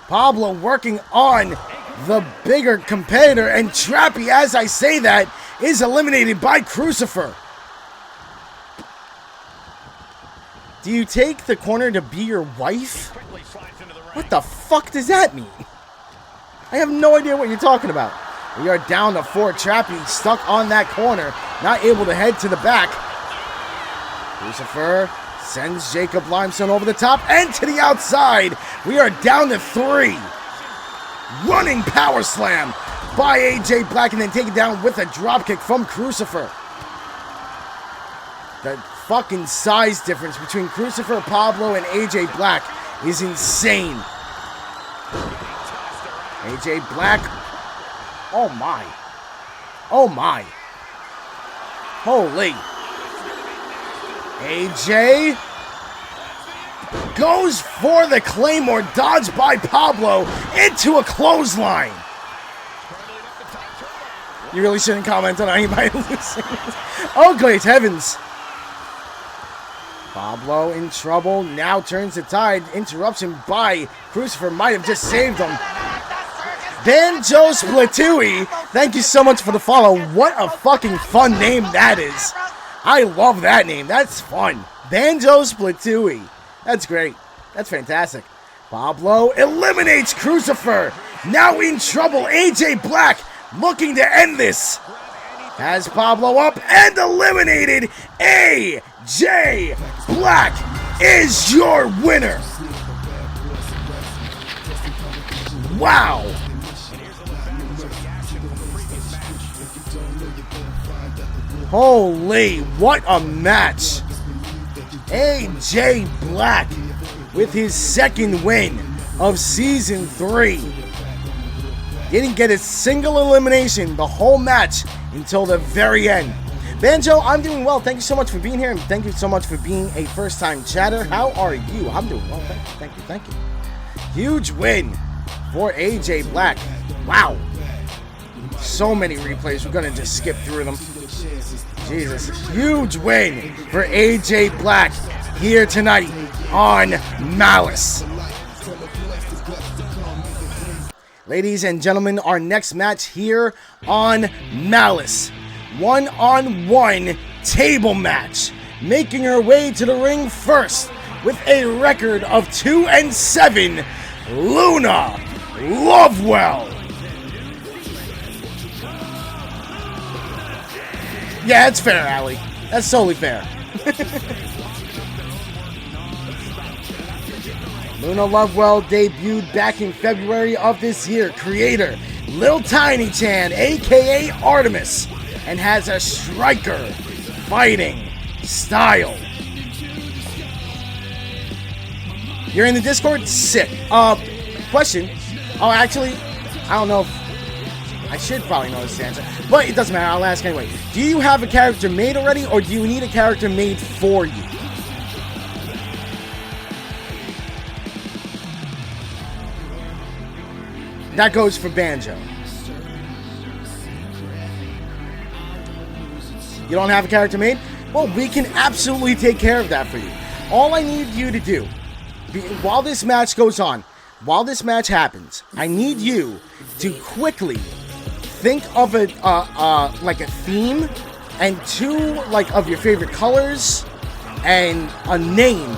Pablo working on the bigger competitor. And Trappy, as I say that, is eliminated by Crucifer. Do you take the corner to be your wife? What the fuck does that mean? I have no idea what you're talking about. We are down to 4. Trappy stuck on that corner. Not able to head to the back. Crucifer sends Jacob Limestone over the top and to the outside. We are down to 3. Running power slam by AJ Black and then taken down with a dropkick from Crucifer. The fucking size difference between Crucifer, Pablo, and AJ Black is insane. AJ Black. Oh my. Oh my. Holy. AJ goes for the Claymore, dodged by Pablo into a clothesline. You really shouldn't comment on anybody losing. Oh, great heavens. Pablo in trouble, now turns the tide. Interruption by Crucifer might have just saved him. Banjo Splatoui, thank you so much for the follow. What a fucking fun name that is. I love that name. That's fun. Banjo Splatoui. That's great. That's fantastic. Pablo eliminates Crucifer. Now in trouble. AJ Black looking to end this. Has Pablo up and eliminated. AJ Black is your winner. Wow. Holy, what a match. AJ Black with his second win of Season 3. Didn't get a single elimination the whole match until the very end. Banjo, I'm doing well. Thank you so much for being here, and thank you so much for being a first-time chatter. How are you? I'm doing well. Thank you. Huge win for AJ Black. Wow. So many replays. We're going to just skip through them. Jesus. Huge win for AJ Black here tonight on Malice. Ladies and gentlemen, our next match here on Malice. One-on-one table match. Making her way to the ring first with a record of 2-7, Luna Lovewell. Yeah, it's fair, Allie. That's totally fair. Luna Lovewell debuted back in February of this year. Creator, Lil Tiny Chan, aka Artemis, and has a striker fighting style. You're in the Discord? Sick. Question. Oh, actually, I don't know if I should probably know this answer, but it doesn't matter. I'll ask anyway. Do you have a character made already, or do you need a character made for you? That goes for Banjo. You don't have a character made? Well, we can absolutely take care of that for you. All I need you to do, while this match goes on, while this match happens, I need you to quickly think of a like a theme and two like of your favorite colors and a name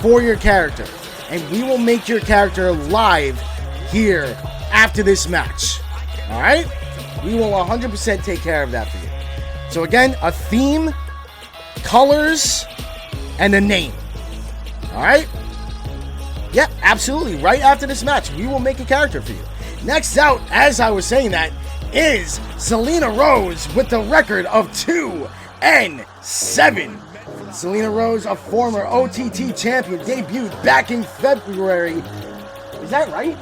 for your character, and we will make your character live here after this match. All right? We will 100% take care of that for you. So again, a theme, colors, and a name. All right? Yeah, absolutely. Right after this match, we will make a character for you. Next out, as I was saying that, is Selena Rose with the record of 2-7. Selena Rose, a former OTT champion, debuted back in February. Is that right?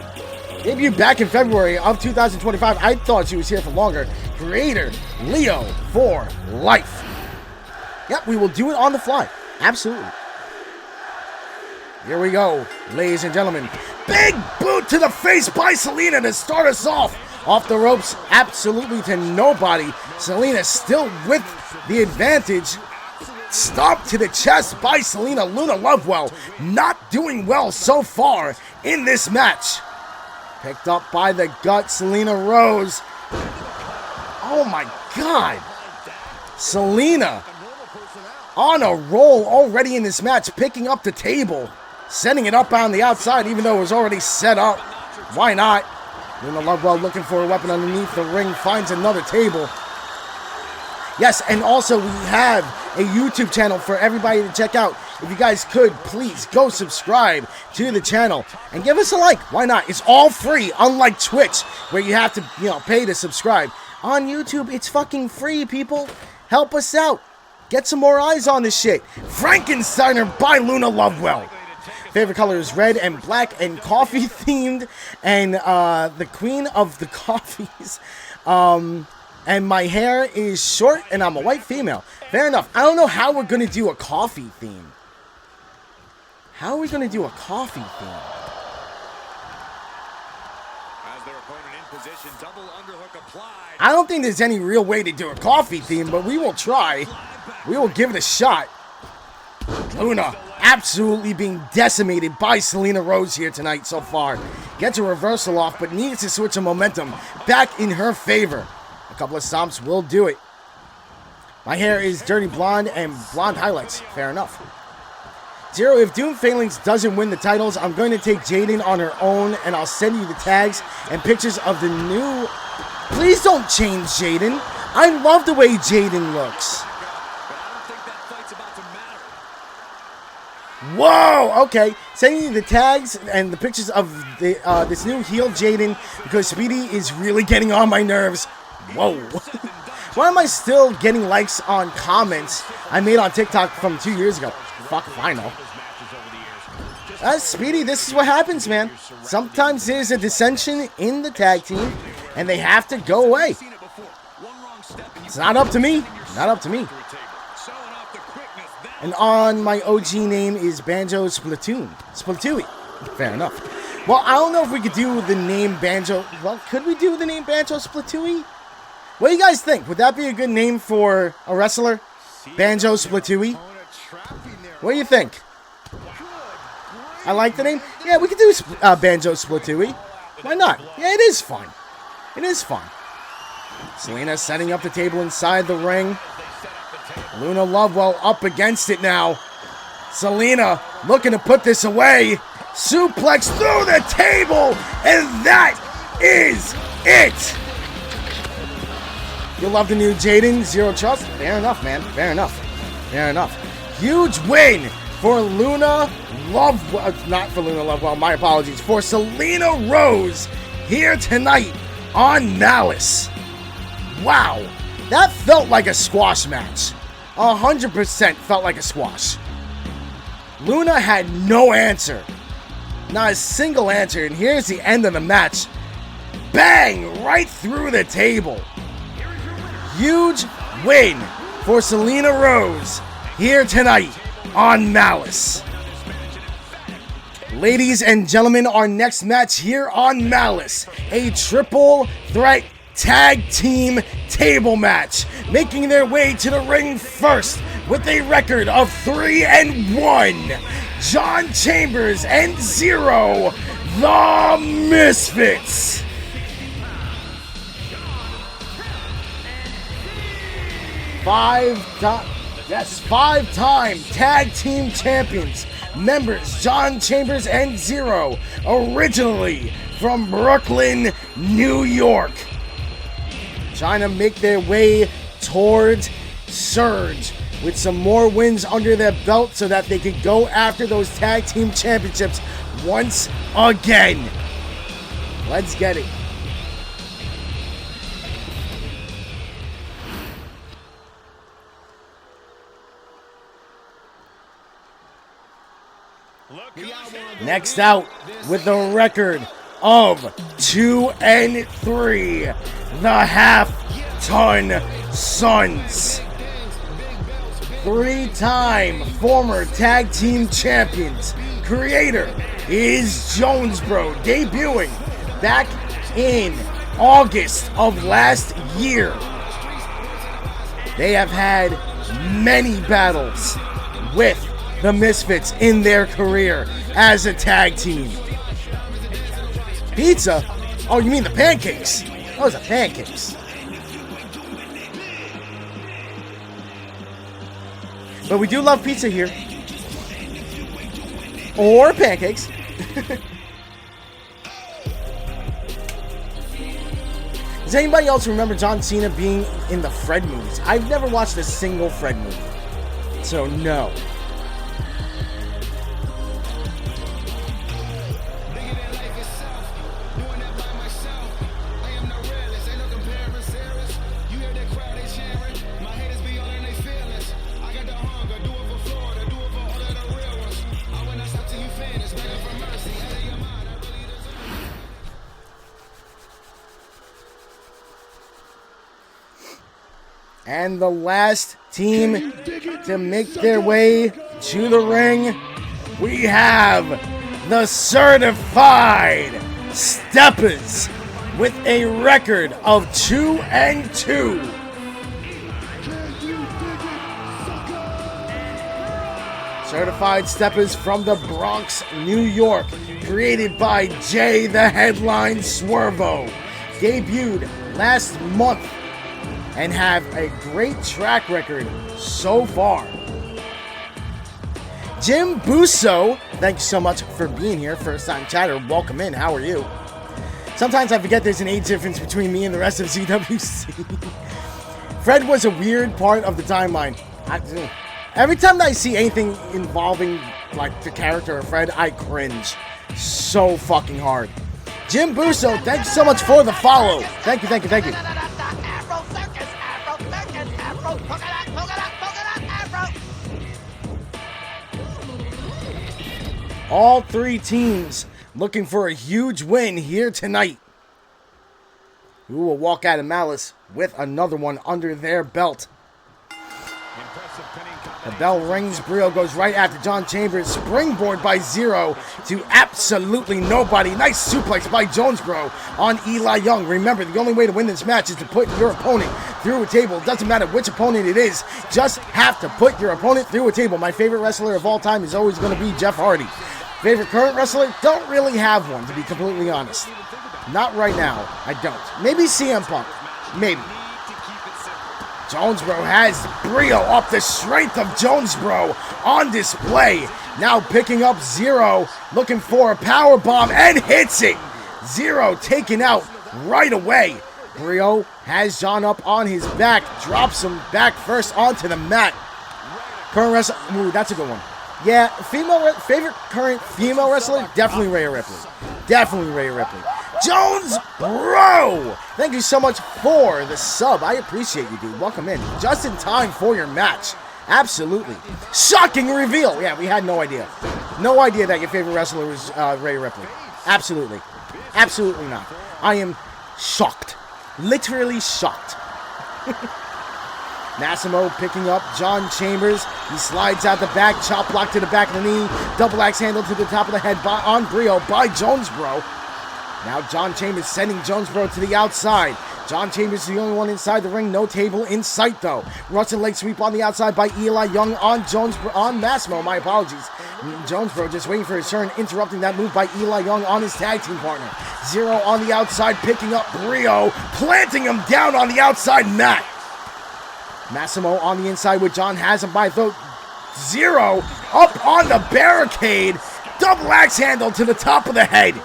Debuted back in February of 2025. I thought she was here for longer. Creator, Leo for life. Yep, we will do it on the fly. Absolutely. Here we go, ladies and gentlemen. Big boot to the face by Selena to start us off. Off the ropes, absolutely to nobody. Selena still with the advantage. Stomp to the chest by Selena. Luna Lovewell not doing well so far in this match. Picked up by the gut, Selena Rose. Oh my God. Selena on a roll already in this match, picking up the table, setting it up on the outside, even though it was already set up. Why not? Luna Lovewell looking for a weapon underneath the ring, finds another table. Yes, and also we have a YouTube channel for everybody to check out. If you guys could, please go subscribe to the channel and give us a like. Why not? It's all free, unlike Twitch, where you have to, pay to subscribe. On YouTube, it's fucking free, people. Help us out. Get some more eyes on this shit. Frankensteiner by Luna Lovewell. Favorite color is red and black and coffee themed, and the queen of the coffees. And my hair is short, and I'm a white female. Fair enough. I don't know how we're going to do a coffee theme. How are we going to do a coffee theme? As their opponent in position, double underhook applied. I don't think there's any real way to do a coffee theme, but we will try. We will give it a shot. Luna absolutely being decimated by Selena Rose here tonight so far. Gets a reversal off, but needs to switch the momentum back in her favor. A couple of stomps will do it. My hair is dirty blonde and blonde highlights. Fair enough. Zero, if Doom Phalanx doesn't win the titles, I'm going to take Jaden on her own, and I'll send you the tags and pictures of the new... Please don't change Jaden. I love the way Jaden looks. Whoa, okay. Sending you the tags and the pictures of the this new heel Jaden, because Speedy is really getting on my nerves. Whoa. Why am I still getting likes on comments I made on TikTok from 2 years ago? Fuck if I know. Speedy, this is what happens, man. Sometimes there's a dissension in the tag team, and they have to go away. It's not up to me. Not up to me. And on my OG name is Banjo Splatooey. Fair enough. Well, I don't know if we could do the name Banjo. Well, could we do the name Banjo Splatooey? What do you guys think? Would that be a good name for a wrestler? Banjo Splatooey? What do you think? I like the name. Yeah, we could do Banjo Splatooey. Why not? Yeah, it is fun. It is fun. Selena setting up the table inside the ring. Luna Lovewell up against it now. Selena looking to put this away. Suplex through the table, and that is it. You love the new Jaden, Zero Trust? Fair enough, man. Fair enough. Fair enough. Huge win for Luna Lovewell. Not for Luna Lovewell, my apologies. For Selena Rose here tonight on Malice. Wow. That felt like a squash match. 100% felt like a squash. Luna had no answer. Not a single answer. And here's the end of the match. Bang! Right through the table. Huge win for Selena Rose here tonight on Malice. Ladies and gentlemen, our next match here on Malice, a triple threat tag team table match. Making their way to the ring first with a record of 3-1. John Chambers and Zero, the Misfits. Five-time tag team champions. Members John Chambers and Zero, originally from Brooklyn, New York. Trying to make their way towards Surge with some more wins under their belt so that they could go after those tag team championships once again. Let's get it. Next out with a record of 2-3, the Half-Ton Sons. 3-time former tag team champions. Creator is Jonesbro, debuting back in August of last year. They have had many battles with the Misfits in their career as a tag team. Pizza? Oh, you mean the pancakes? Those are pancakes. But we do love pizza here. Or pancakes. Does anybody else remember John Cena being in the Fred movies? I've never watched a single Fred movie. So no. And the last team to make their way to the ring, we have the Certified Steppers with a record of 2-2. Certified Steppers from the Bronx, New York, created by Jay the Headline Swervo, debuted last month and have a great track record so far. Jim Busso, thank you so much for being here. First time chatter, welcome in. How are you? Sometimes I forget there's an age difference between me and the rest of CWC. Fred was a weird part of the timeline. Every time that I see anything involving like the character of Fred, I cringe so fucking hard. Jim Busso, thank you so much for the follow. Thank you, thank you, thank you. All three teams looking for a huge win here tonight. who will walk out of Malice with another one under their belt. The bell rings. Brio goes right after John Chambers. Springboard by Zero to absolutely nobody. Nice suplex by Jonesboro on Eli Young. Remember, the only way to win this match is to put your opponent through a table. It doesn't matter which opponent it is. Just have to put your opponent through a table. My favorite wrestler of all time is always going to be Jeff Hardy. Favorite current wrestler? Don't really have one, to be completely honest. Not right now. I don't. Maybe CM Punk. Maybe. Jonesboro has Brio off the strength of Jonesboro on display. Now picking up Zero, looking for a power bomb and hits it. Zero taken out right away. Brio has John up on his back, drops him back first onto the mat. Current wrestler, ooh, that's a good one. Yeah, favorite current female wrestler? Definitely Rhea Ripley. Definitely Rhea Ripley. Jonesboro! Thank you so much for the sub. I appreciate you, dude. Welcome in. Just in time for your match. Absolutely. Shocking reveal. Yeah, we had no idea. No idea that your favorite wrestler was Rhea Ripley. Absolutely. Absolutely not. I am shocked. Literally shocked. Massimo picking up John Chambers. He slides out the back. Chop block to the back of the knee. Double axe handle to the top of the head on Brio by Jonesboro. Now John Chambers sending Jonesboro to the outside. John Chambers is the only one inside the ring. No table in sight, though. Russian leg sweep on the outside by Eli Young on Massimo. My apologies. Jonesboro just waiting for his turn, interrupting that move by Eli Young on his tag team partner. Zero on the outside, picking up Brio, planting him down on the outside mat. Massimo on the inside with John has him by throat. Zero up on the barricade. Double axe handle to the top of the head.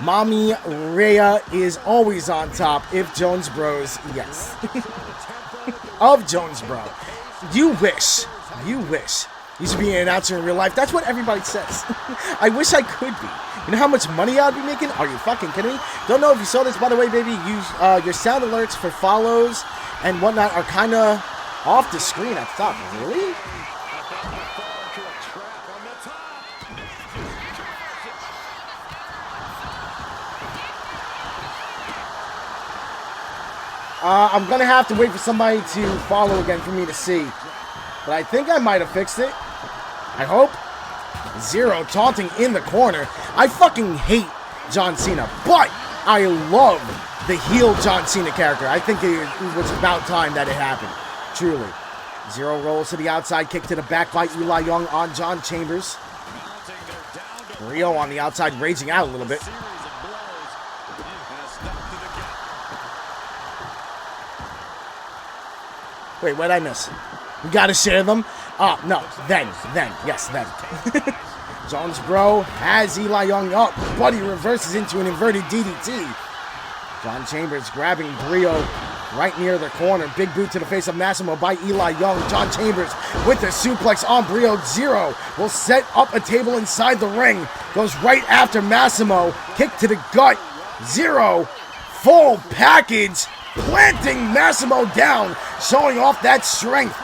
Mommy Rhea is always on top if Jonesboro's, yes. Of Jonesboro. You wish. You wish. You should be an announcer in real life. That's what everybody says. I wish I could be. You know how much money I'd be making? Are you fucking kidding me? Don't know if you saw this, by the way, baby. Your sound alerts for follows and whatnot are kind of off the screen at the top. Really? I'm going to have to wait for somebody to follow again for me to see. But I think I might have fixed it. I hope. Zero taunting in the corner. I fucking hate John Cena, but I love the heel John Cena character. I think it was about time that it happened. Truly. Zero rolls to the outside, kick to the back by Eli Young on John Chambers. Rio on the outside, raging out a little bit. Wait, what did I miss? We gotta share them? Oh, no. Then. Yes, then. Jonesboro has Eli Young up, but he reverses into an inverted DDT. John Chambers grabbing Brio right near the corner. Big boot to the face of Massimo by Eli Young. John Chambers with the suplex on Brio. Zero will set up a table inside the ring. Goes right after Massimo. Kick to the gut. Zero. Full package. Planting Massimo down, showing off that strength.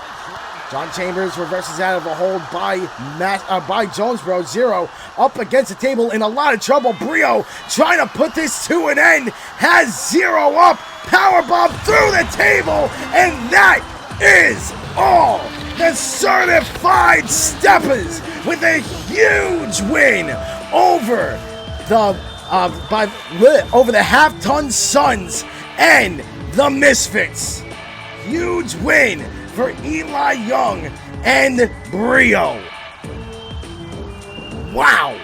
John Chambers reverses out of a hold by Jonesboro. Zero up against the table in a lot of trouble. Brio trying to put this to an end. Has Zero up. Powerbomb through the table. And that is all. The Certified Steppers with a huge win over the Half-Ton Sons and the Misfits. Huge win for Eli Young and Brio. Wow.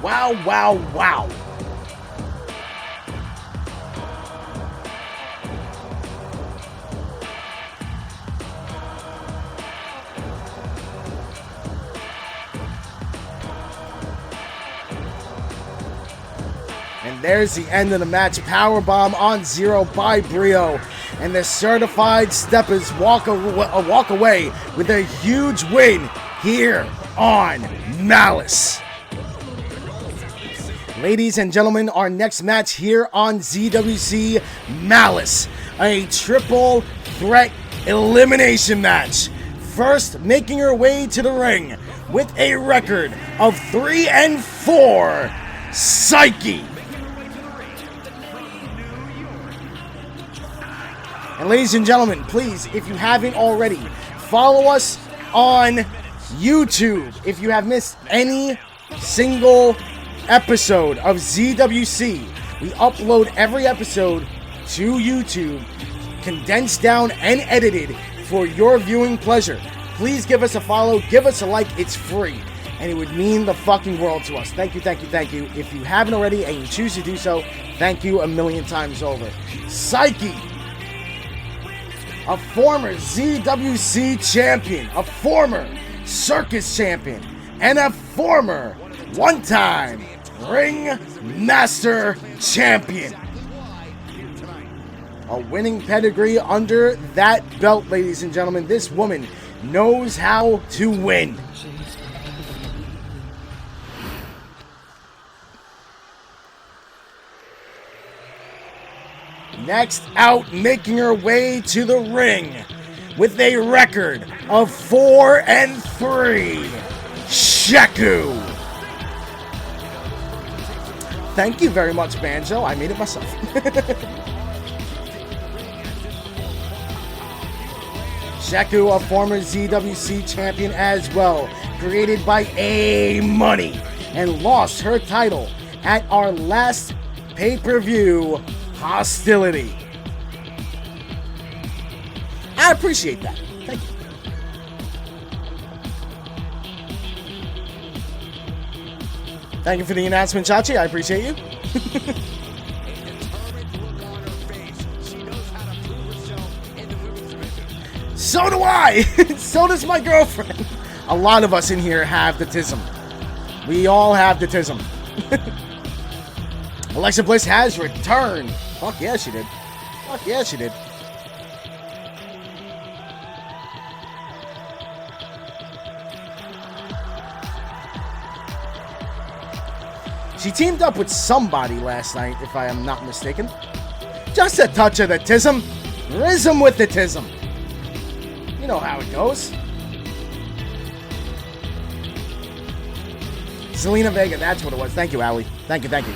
Wow, wow, wow. And there's the end of the match. Powerbomb on Zero by Brio. And the Certified Steppers walk away with a huge win here on Malice. Ladies and gentlemen, our next match here on ZWC Malice. A triple threat elimination match. First, making her way to the ring with a record of 3-4, Psyche. And ladies and gentlemen, please, if you haven't already, follow us on YouTube. If you have missed any single episode of ZWC, we upload every episode to YouTube, condensed down and edited for your viewing pleasure. Please give us a follow, give us a like, it's free, and it would mean the fucking world to us. Thank you, thank you, thank you. If you haven't already and you choose to do so, thank you a million times over. Psyche, a former ZWC champion, a former circus champion, and a former one-time ring master champion. A winning pedigree under that belt, ladies and gentlemen. This woman knows how to win. Next out, making her way to the ring with a record of 4-3, Sheku. Thank you very much, Banjo. I made it myself. Sheku, a former ZWC champion as well, created by A-Money, and lost her title at our last pay-per-view Hostility. I appreciate that. Thank you. Thank you for the announcement, Chachi. I appreciate you. So do I! So does my girlfriend. A lot of us in here have the tism. We all have the tism. Alexa Bliss has returned. Fuck yeah, she did. Fuck yeah, she did. She teamed up with somebody last night, if I am not mistaken. Just a touch of the tism. Rism with the tism. You know how it goes. Selena Vega, that's what it was. Thank you, Allie. Thank you, thank you.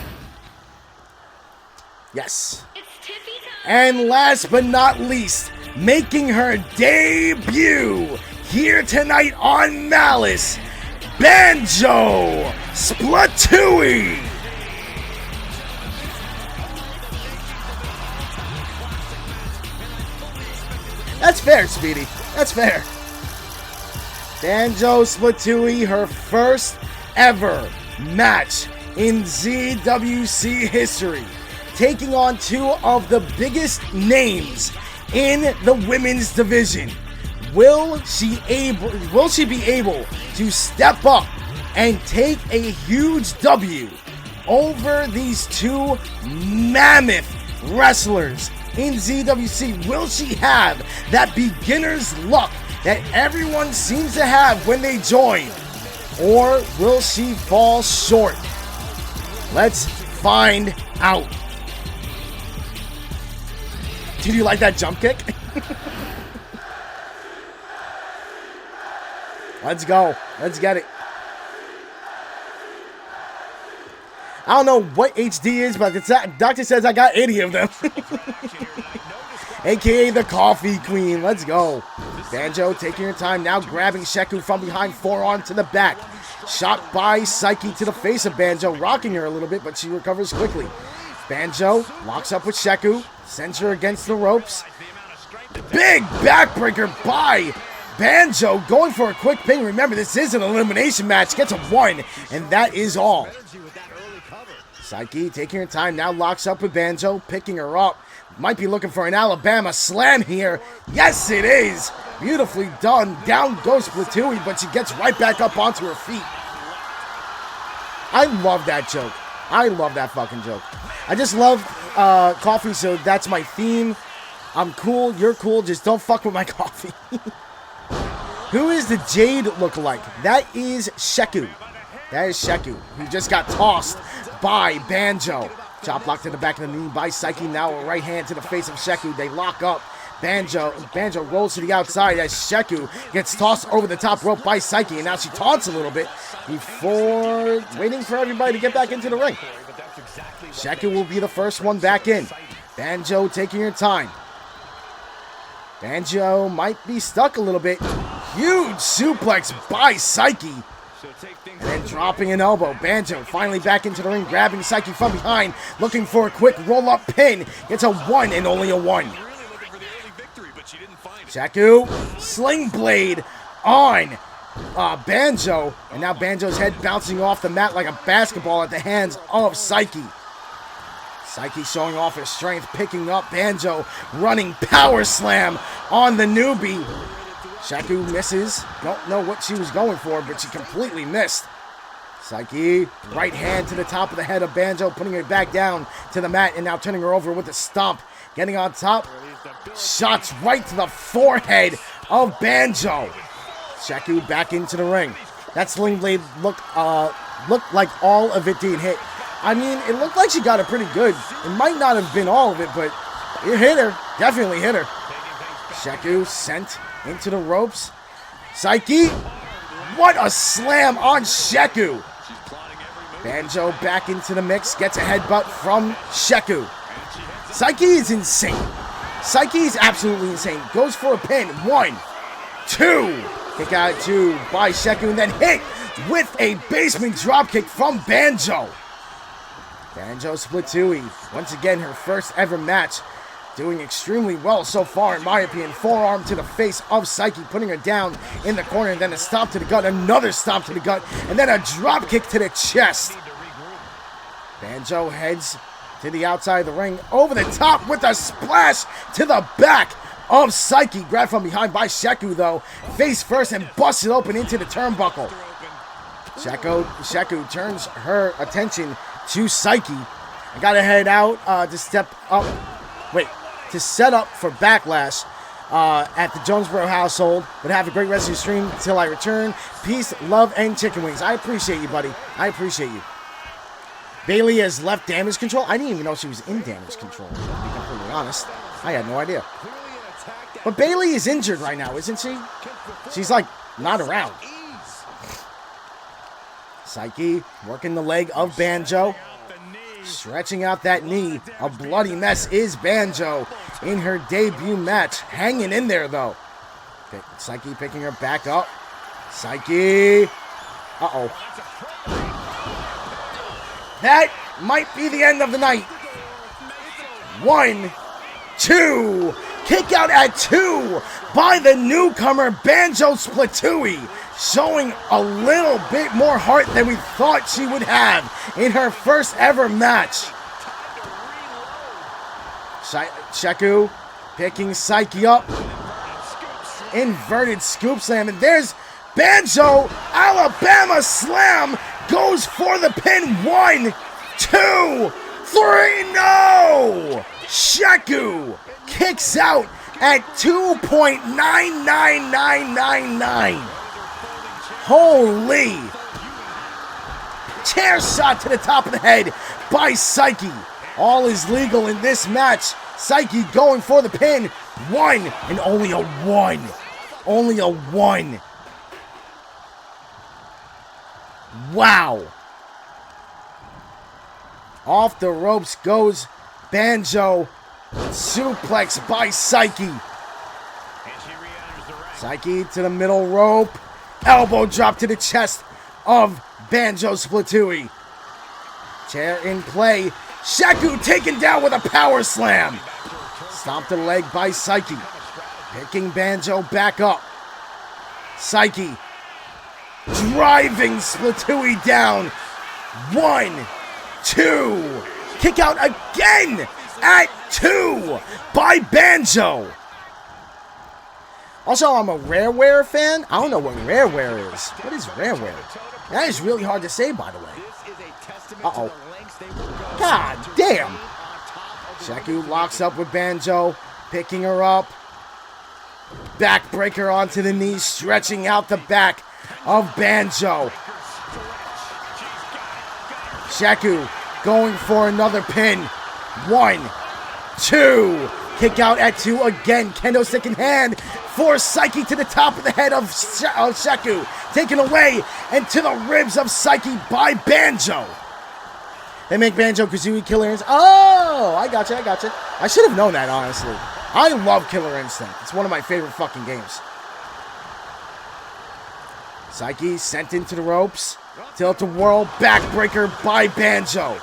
Yes. And last but not least, making her debut here tonight on Malice, Banjo Splatooey. That's fair, Speedy. That's fair. Banjo Splatooey, her first ever match in ZWC history, taking on two of the biggest names in the women's division. Will she be able to step up and take a huge W over these two mammoth wrestlers in ZWC? Will she have that beginner's luck that everyone seems to have when they join? Or will she fall short? Let's find out. Did you like that jump kick? Let's go. Let's get it. I don't know what HD is, but the doctor says I got 80 of them. AKA the Coffee Queen. Let's go. Banjo taking her time now, grabbing Sheku from behind, forearm to the back. Shot by Psyche to the face of Banjo, rocking her a little bit, but she recovers quickly. Banjo locks up with Sheku, sends her against the ropes. Big backbreaker by Banjo, going for a quick pin. Remember, this is an elimination match. Gets a 1, and that is all. Psyche taking her time now, locks up with Banjo, picking her up. Might be looking for an Alabama slam here. Yes, it is. Beautifully done. Down goes Splatooey, but she gets right back up onto her feet. I love that joke. I love that fucking joke. I just love coffee, so that's my theme. I'm cool, you're cool, just don't fuck with my coffee. Who is the Jade lookalike? That is Sheku. That is Sheku, who just got tossed by Banjo. Chop block to the back of the knee by Psyche. Now a right hand to the face of Sheku. They lock up. Banjo rolls to the outside as Sheku gets tossed over the top rope by Psyche. And now she taunts a little bit before waiting for everybody to get back into the ring. Sheku will be the first one back in. Banjo taking her time. Banjo might be stuck a little bit. Huge suplex by Psyche. And then dropping an elbow. Banjo finally back into the ring, grabbing Psyche from behind, looking for a quick roll-up pin. Gets a 1 and only a 1. Chachi, sling blade on Banjo. And now Banjo's head bouncing off the mat like a basketball at the hands of Psyche. Psyche showing off her strength, picking up Banjo, running power slam on the newbie. Chachi misses. Don't know what she was going for, but she completely missed. Psyche, right hand to the top of the head of Banjo, putting her back down to the mat, and now turning her over with a stomp. Getting on top. Shots right to the forehead of Banjo. Chachi back into the ring. That sling blade looked like all of it didn't hit. I mean, it looked like she got it pretty good. It might not have been all of it, but it hit her. Definitely hit her. Chachi sent into the ropes. Psyche. What a slam on Chachi. Banjo back into the mix. Gets a headbutt from Chachi. Psyche is insane. Psyche is absolutely insane. Goes for a pin. 1, 2. Kick out 2 by Chachi, and then hit with a basement dropkick from Banjo. Banjo Split-Tui, once again her first ever match, doing extremely well so far in my opinion. Forearm to the face of Psyche, putting her down in the corner, and then a stomp to the gut, another stomp to the gut, and then a drop kick to the chest. Banjo heads to the outside of the ring, over the top with a splash to the back of Psyche. Grabbed from behind by Chachi though, face first and busted open into the turnbuckle. Chachi turns her attention to Psyche. I gotta head out to set up for Backlash at the Jonesboro household. But have a great rest of your stream until I return. Peace, love, and chicken wings. I appreciate you, buddy. I appreciate you. Bayley has left Damage Control. I didn't even know she was in Damage Control, to be completely honest. I had no idea. But Bayley is injured right now, isn't she? She's like not around. Psyche working the leg of Banjo, stretching out that knee. A bloody mess is Banjo in her debut match. Hanging in there though. Psyche picking her back up. Psyche. Uh-oh. That might be the end of the night. 1, 2. Kick out at 2 by the newcomer Banjo Split-Tui. Showing a little bit more heart than we thought she would have in her first ever match. Chachi picking Psyche up. Inverted scoop slam. And there's Banjo. Alabama slam. Goes for the pin. 1, 2, 3. No! Chachi kicks out at 2.99999. Holy! Chair shot to the top of the head by Psyche. All is legal in this match. Psyche going for the pin. 1 and only a 1. Only a 1. Wow. Off the ropes goes Banjo. Suplex by Psyche. Psyche to the middle rope. Elbow drop to the chest of Banjo Split-Tui. Chair in play. Chachi taken down with a power slam. Stomp to the leg by Psyche. Picking Banjo back up. Psyche driving Split-Tui down. 1, 2. Kick out again at 2 by Banjo. Also, I'm a Rareware fan. I don't know what Rareware is. What is Rareware? That is really hard to say, by the way. Uh-oh. God damn. Chachi locks up with Banjo, picking her up. Backbreaker onto the knee, stretching out the back of Banjo. Chachi going for another pin. 1, 2. Kick out at 2 again. Kendo stick in hand for Psyche to the top of the head of Chachi. Taken away and to the ribs of Psyche by Banjo. They make Banjo Kazooie Killer. Oh, I gotcha. I should have known that, honestly. I love Killer Instinct. It's one of my favorite fucking games. Psyche sent into the ropes. Tilt-a-whirl, backbreaker by Banjo.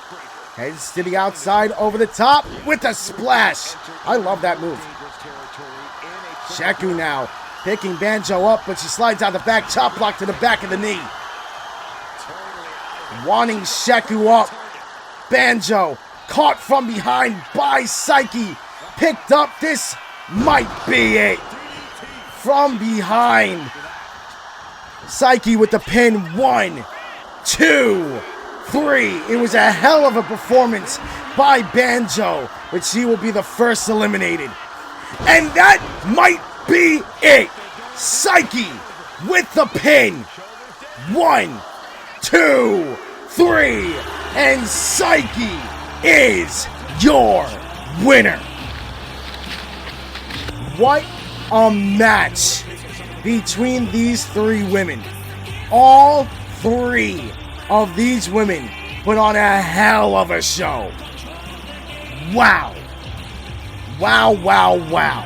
Heads to the outside, over the top with a splash. I love that move. Sheku now picking Banjo up, but she slides out the back, chop block to the back of the knee. Wanting Sheku up. Banjo caught from behind by Psyche. Picked up. This might be it. From behind. Psyche with the pin. 1, 2, 3. It was a hell of a performance by Banjo, but she will be the first eliminated. And that might be it. Psyche with the pin. 1, 2, 3. And Psyche is your winner. What a match between these three women. All three of these women put on a hell of a show. Wow. Wow, wow, wow.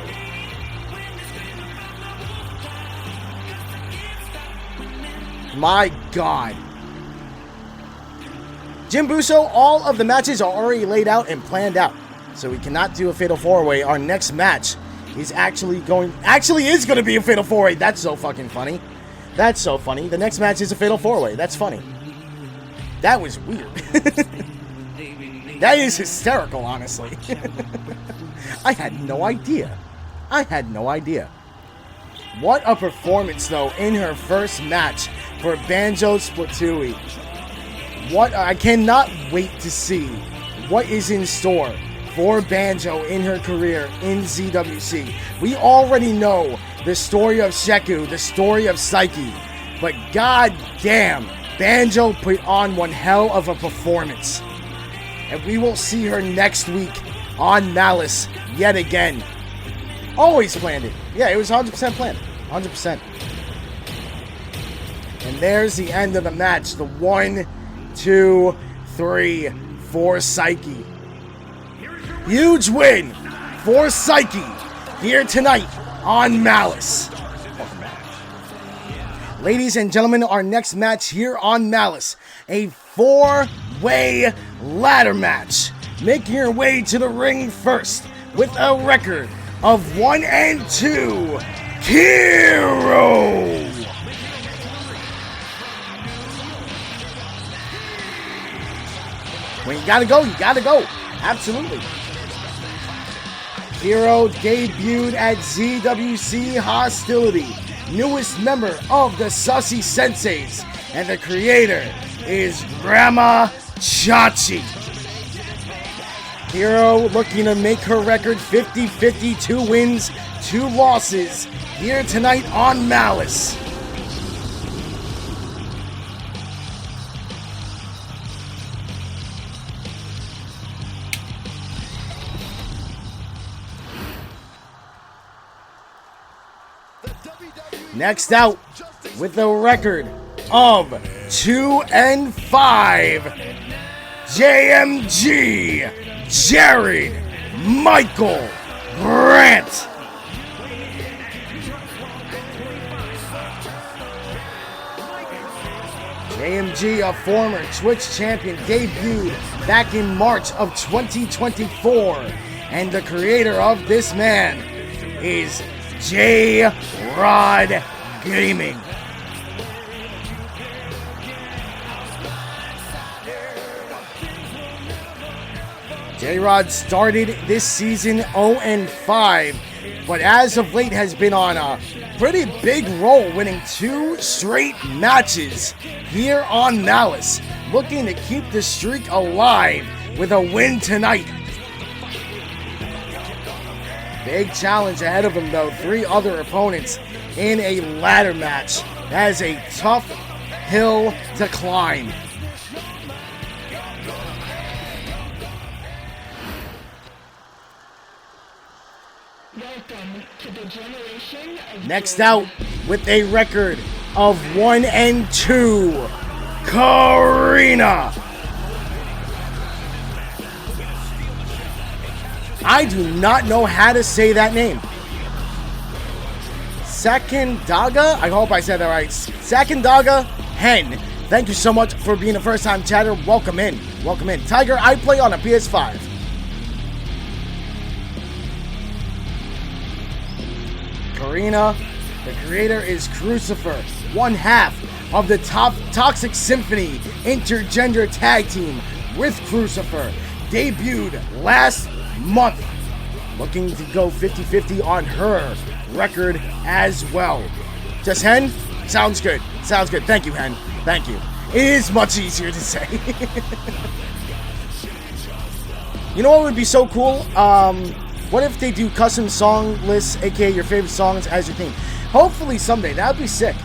My God. Jim Busso, all of the matches are already laid out and planned out. So we cannot do a Fatal 4-Way. Our next match is actually going to be a Fatal 4-Way. That's so fucking funny. That's so funny. The next match is a Fatal 4-Way. That's funny. That was weird. That is hysterical, honestly. I had no idea. What a performance, though, in her first match for Banjo Splatoon. I cannot wait to see what is in store for Banjo in her career in ZWC. We already know the story of Sheku, the story of Psyche, but god damn, Banjo put on one hell of a performance. And we will see her next week on Malice yet again. Always planned it. Yeah, it was 100% planned. 100%. And there's the end of the match. The 1, 2, 3 for Psyche. Huge win for Psyche here tonight on Malice. Ladies and gentlemen, our next match here on Malice, a 4-way ladder match. Making her way to the ring first with a record of 1 and 2, Hero. When you gotta go, you gotta go. Absolutely. Hero debuted at ZWC Hostility. Newest member of the Sussy Senseis. And the creator is Grandma Chachi. Hero looking to make her record 50-50, 2 wins, 2 losses. Here tonight on Malice. Next out, with a record of 2 and 5, JMG, Jared Michael Grant. JMG, a former Twitch champion, debuted back in March of 2024, and the creator of this man is J-Rod Gaming. J-Rod started this season 0-5, but as of late has been on a pretty big roll, winning 2 straight matches here on Malice, looking to keep the streak alive with a win tonight. Big challenge ahead of him, though. 3 other opponents in a ladder match. That is a tough hill to climb. Next out, with a record of 1 and 2, Karina. I do not know how to say that name. Sakandaga? I hope I said that right. Sakandaga Hen. Thank you so much for being a first-time chatter. Welcome in. Welcome in. Tiger, I play on a PS5. Karina, the creator is Crucifer, one half of the Toxic Symphony intergender tag team with Crucifer. Debuted last month. Looking to go 50-50 on her record as well. Just Hen? Sounds good. Sounds good. Thank you, Hen. Thank you. It is much easier to say. You know what would be so cool? What if they do custom song lists, aka your favorite songs as your theme? Hopefully someday. That would be sick.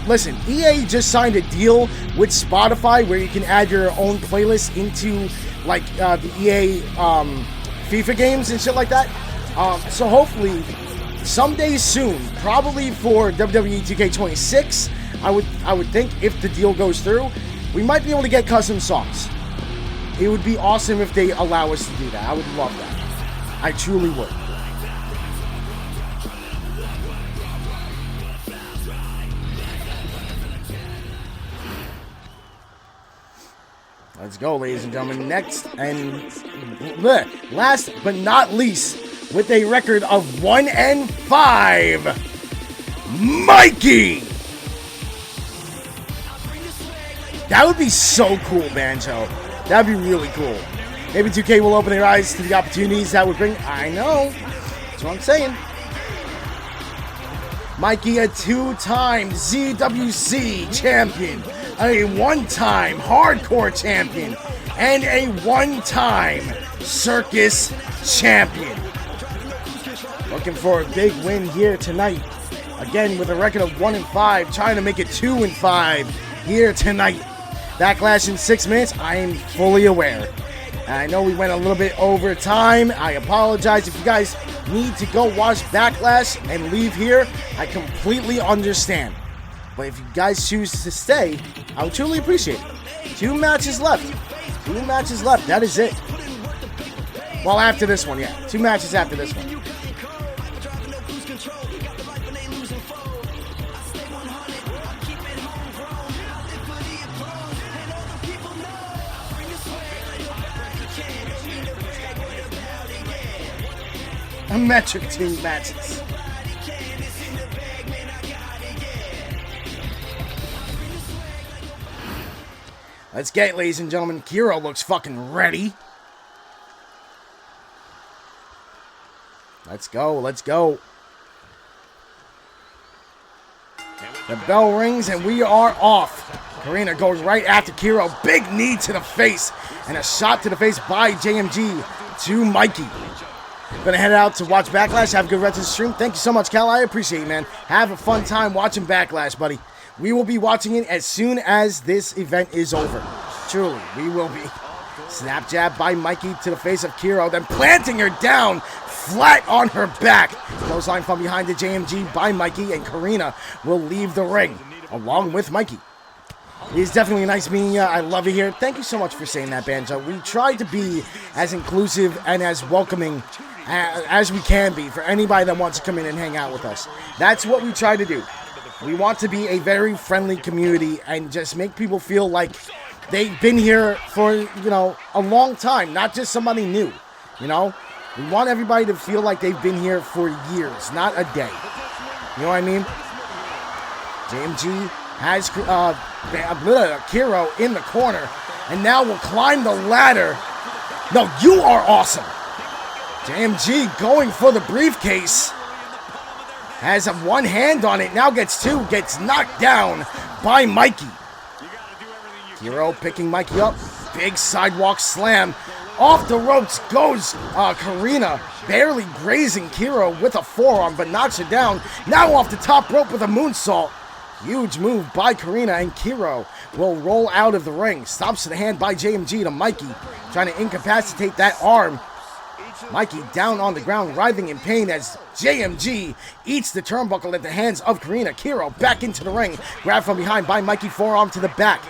Listen, EA just signed a deal with Spotify where you can add your own playlist into like the EA FIFA games and shit like that. So hopefully someday soon, probably for WWE 2K26, I would think if the deal goes through, we might be able to get custom songs. It would be awesome if they allow us to do that. I would love that. I truly would. Let's go, ladies and gentlemen. Next and last but not least, with a record of 1-5, Mikey. That would be so cool, Banjo. That'd be really cool. Maybe 2K will open their eyes to the opportunities that would bring. I know. That's what I'm saying. Mikey, a two-time ZWC champion, a one-time hardcore champion, and a one-time circus champion. Looking for a big win here tonight. Again, with a record of 1-5, trying to make it 2-5 here tonight. Backlash in 6 minutes, I am fully aware. I know we went a little bit over time. I apologize. If you guys need to go watch Backlash and leave here, I completely understand. But if you guys choose to stay, I would truly appreciate it. 2 matches left. 2 matches left. That is it. Well, after this one, yeah. 2 matches after this one. A metric 2 matches. Let's get it, ladies and gentlemen. Kiro looks fucking ready. Let's go, let's go. The bell rings and we are off. Karina goes right after Kiro. Big knee to the face. And a shot to the face by JMG to Mikey. Gonna head out to watch Backlash. Have a good rest of the stream. Thank you so much, Cal. I appreciate it, man. Have a fun time watching Backlash, buddy. We will be watching it as soon as this event is over. Truly, we will be. Snap jab by Mikey to the face of Kiro, then planting her down flat on her back. Clothesline from behind the JMG by Mikey, and Karina will leave the ring along with Mikey. It is definitely nice meeting you. I love it here. Thank you so much for saying that, Banjo. We try to be as inclusive and as welcoming as we can be for anybody that wants to come in and hang out with us. That's what we try to do. We want to be a very friendly community and just make people feel like they've been here for, you know, a long time, not just somebody new, you know? We want everybody to feel like they've been here for years, not a day. You know what I mean? JMG has Kiro in the corner, and now will climb the ladder. No, you are awesome. JMG going for the briefcase. Has one hand on it, now gets 2, gets knocked down by Mikey. Kiro picking Mikey up, big sidewalk slam. Off the ropes goes Karina, barely grazing Kiro with a forearm, but knocks her down. Now off the top rope with a moonsault. Huge move by Karina, and Kiro will roll out of the ring. Stops to the hand by JMG to Mikey, trying to incapacitate that arm. Mikey down on the ground, writhing in pain as JMG eats the turnbuckle at the hands of Karina. Kiro back into the ring, grabbed from behind by Mikey, forearm to the back.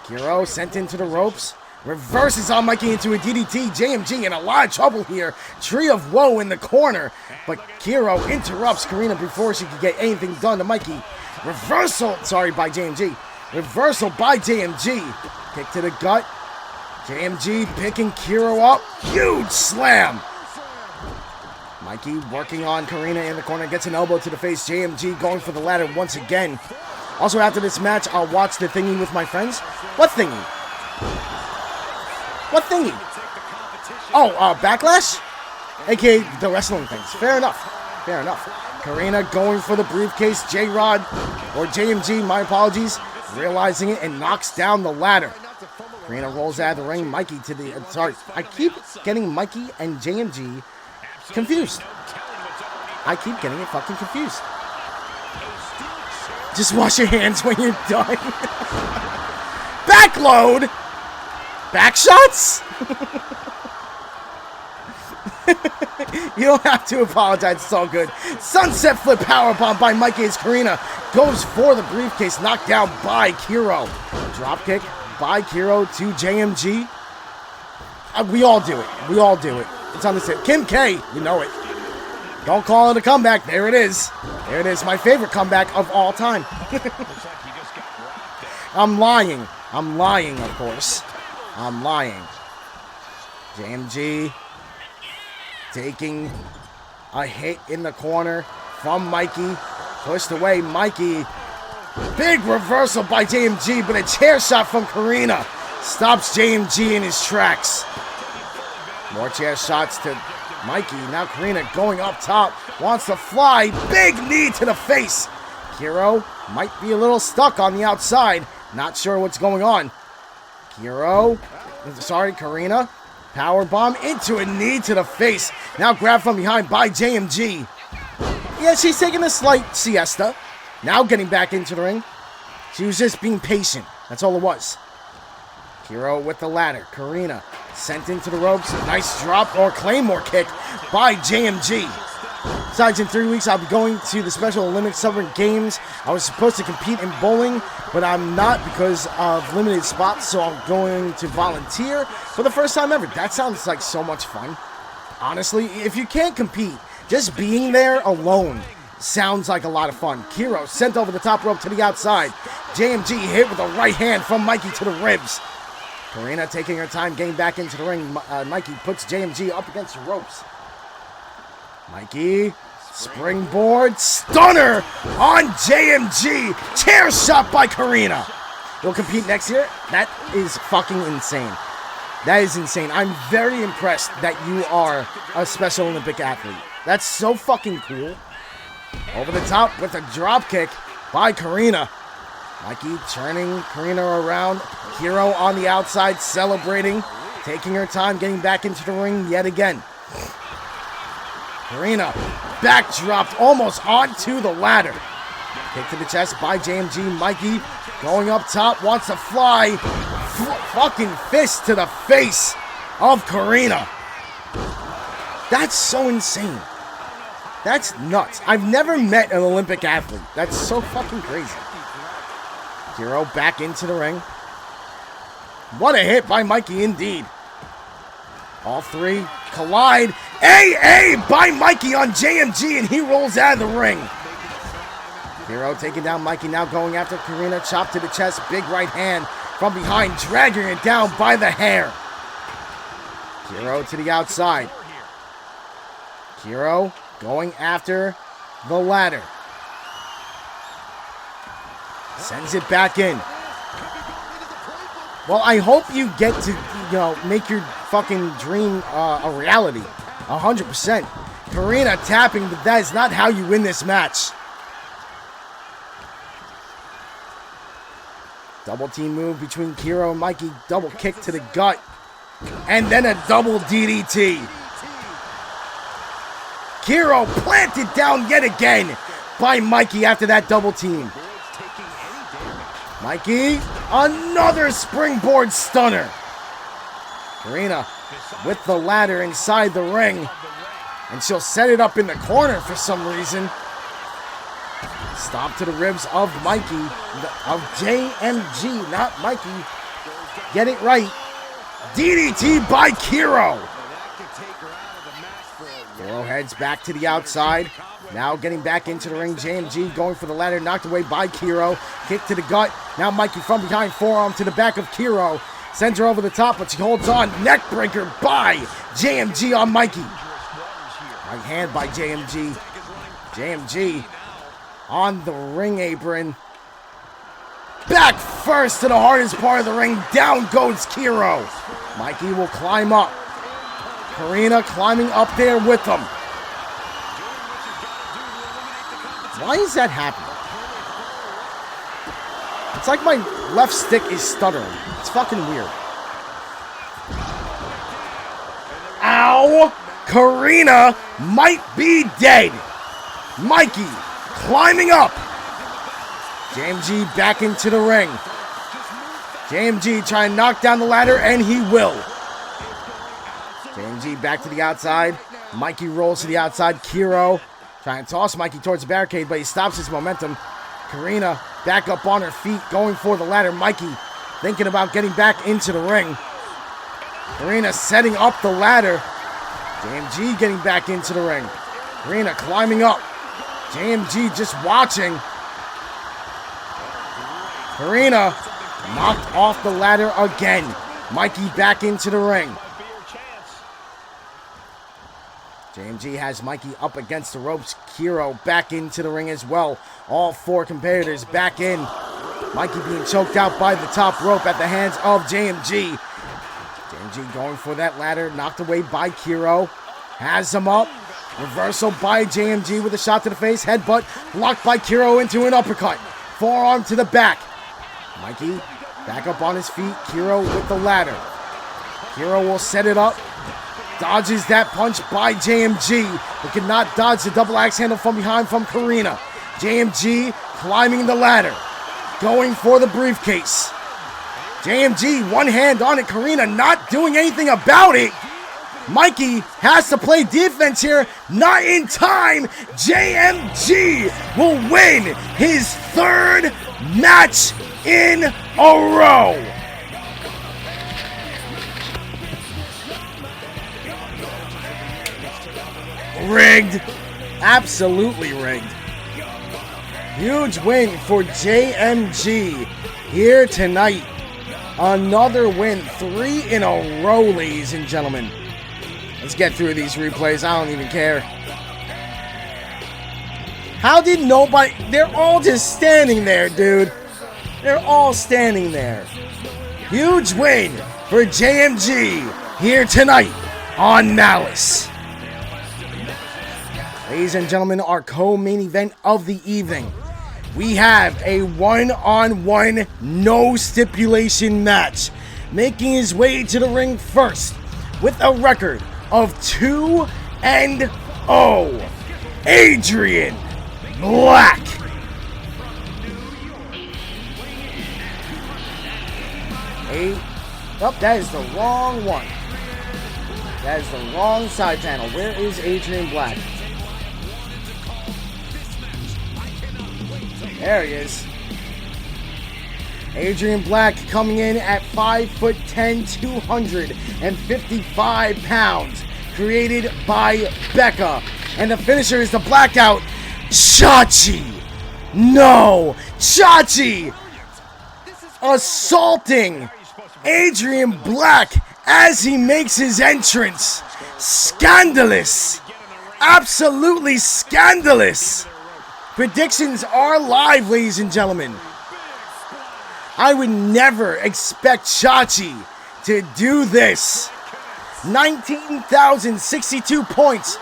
Kiro sent into the ropes. Reverses on Mikey into a DDT. JMG in a lot of trouble here. Tree of Woe in the corner. But Kiro interrupts Karina before she can get anything done to Mikey. Reversal, sorry, by JMG. Reversal by JMG. Kick to the gut. JMG picking Kiro up. Huge slam. Mikey working on Karina in the corner. Gets an elbow to the face. JMG going for the ladder once again. Also, after this match, I'll watch the thingy with my friends. What thingy? What thingy? Oh, Backlash? AKA the wrestling things. Fair enough. Fair enough. Karina going for the briefcase. J-Rod, or JMG, my apologies, realizing it and knocks down the ladder. Karina rolls out of the ring. Mikey to the... sorry, I keep getting Mikey and JMG confused. I keep getting it fucking confused. Just wash your hands when you're done. Backload! Back shots? You don't have to apologize, it's all good. Sunset flip powerbomb by Mikey as Karina goes for the briefcase, knocked down by Kiro. Dropkick by Kiro to JMG. We all do it. We all do it. It's on the set. Kim K, you know it. Don't call it a comeback. There it is. There it is. My favorite comeback of all time. I'm lying. I'm lying, of course. I'm lying. JMG taking a hit in the corner from Mikey. Pushed away. Mikey. Big reversal by JMG, but a chair shot from Karina stops JMG in his tracks. More chair shots to Mikey. Now Karina going up top. Wants to fly. Big knee to the face. Kiro might be a little stuck on the outside. Not sure what's going on. Karina. Powerbomb into a knee to the face. Now grabbed from behind by JMG. Yeah, she's taking a slight siesta. Now getting back into the ring. She was just being patient. That's all it was. Kiro with the ladder. Karina sent into the ropes. Nice drop or claymore kick by JMG. Besides, in 3 weeks, I'll be going to the Special Olympic Summer Games. I was supposed to compete in bowling, but I'm not because of limited spots, so I'm going to volunteer for the first time ever. That sounds like so much fun. Honestly, if you can't compete, just being there alone sounds like a lot of fun. Kiro sent over the top rope to the outside. JMG hit with a right hand from Mikey to the ribs. Karina taking her time getting back into the ring. Mikey puts JMG up against the ropes. Mikey, springboard, stunner on JMG. Chair shot by Karina. He'll compete next year? That is fucking insane. That is insane. I'm very impressed that you are a Special Olympic athlete. That's so fucking cool. Over the top with a drop kick by Karina. Mikey turning Karina around. Kiro on the outside celebrating. Taking her time getting back into the ring yet again. Karina backdropped almost onto the ladder. Kick to the chest by JMG. Mikey going up top. Wants to fly. Fucking fist to the face of Karina. That's so insane. That's nuts. I've never met an Olympic athlete. That's so fucking crazy. Kiro back into the ring. What a hit by Mikey indeed. All three collide. AA by Mikey on JMG, and he rolls out of the ring. Kiro taking down Mikey, now going after Karina. Chop to the chest, big right hand from behind, dragging it down by the hair. Kiro to the outside. Kiro going after the ladder. Sends it back in. Well, I hope you get to, make your fucking dream a reality. 100%. Karina tapping, but that is not how you win this match. Double team move between Kiro and Mikey. Double kick to the gut. And then a double DDT. Kiro planted down yet again by Mikey after that double team. Mikey, another springboard stunner. Karina with the ladder inside the ring. And she'll set it up in the corner for some reason. Stop to the ribs of Mikey, of JMG, not Mikey. Get it right. DDT by Kiro. Kiro heads back to the outside. Now getting back into the ring. JMG going for the ladder. Knocked away by Kiro. Kick to the gut. Now Mikey from behind. Forearm to the back of Kiro. Sends her over the top, but she holds on. Neckbreaker by JMG on Mikey. Right hand by JMG. JMG on the ring apron. Back first to the hardest part of the ring. Down goes Kiro. Mikey will climb up. Karina climbing up there with them. Why is that happening? It's like my left stick is stuttering. It's fucking weird. Ow! Karina might be dead. Mikey climbing up. JMG back into the ring. JMG trying to knock down the ladder, and he will. JMG back to the outside. Mikey rolls to the outside. Kiro trying to toss Mikey towards the barricade, but he stops his momentum. Karina back up on her feet, going for the ladder. Mikey thinking about getting back into the ring. Karina setting up the ladder. JMG getting back into the ring. Karina climbing up. JMG just watching. Karina knocked off the ladder again. Mikey back into the ring. JMG has Mikey up against the ropes. Kiro back into the ring as well. All four competitors back in. Mikey being choked out by the top rope at the hands of JMG. JMG going for that ladder. Knocked away by Kiro. Has him up. Reversal by JMG with a shot to the face. Headbutt blocked by Kiro into an uppercut. Forearm to the back. Mikey back up on his feet. Kiro with the ladder. Kiro will set it up. Dodges that punch by JMG, but cannot dodge the double axe handle from behind from Karina. JMG climbing the ladder, going for the briefcase. JMG, one hand on it. Karina not doing anything about it. Mikey has to play defense here. Not in time. JMG will win his third match in a row. Rigged. Absolutely rigged. Huge win for JMG here tonight. Another win. 3 in a row, ladies and gentlemen. Let's get through these replays. I don't even care. How did nobody... They're all just standing there, dude. They're all standing there. Huge win for JMG here tonight on Malice. Ladies and gentlemen, our co-main event of the evening. We have a one-on-one, no stipulation match. Making his way to the ring first with a record of 2-0. Adrian Black. Oh, that is the wrong one. That is the wrong side panel. Where is Adrian Black? There he is. Adrian Black coming in at 5'10", 255 pounds. Created by Becca. And the finisher is the blackout. Chachi. No. Chachi assaulting Adrian Black as he makes his entrance. Scandalous. Absolutely scandalous. Predictions are live, ladies and gentlemen. I would never expect Chachi to do this. 19,062 points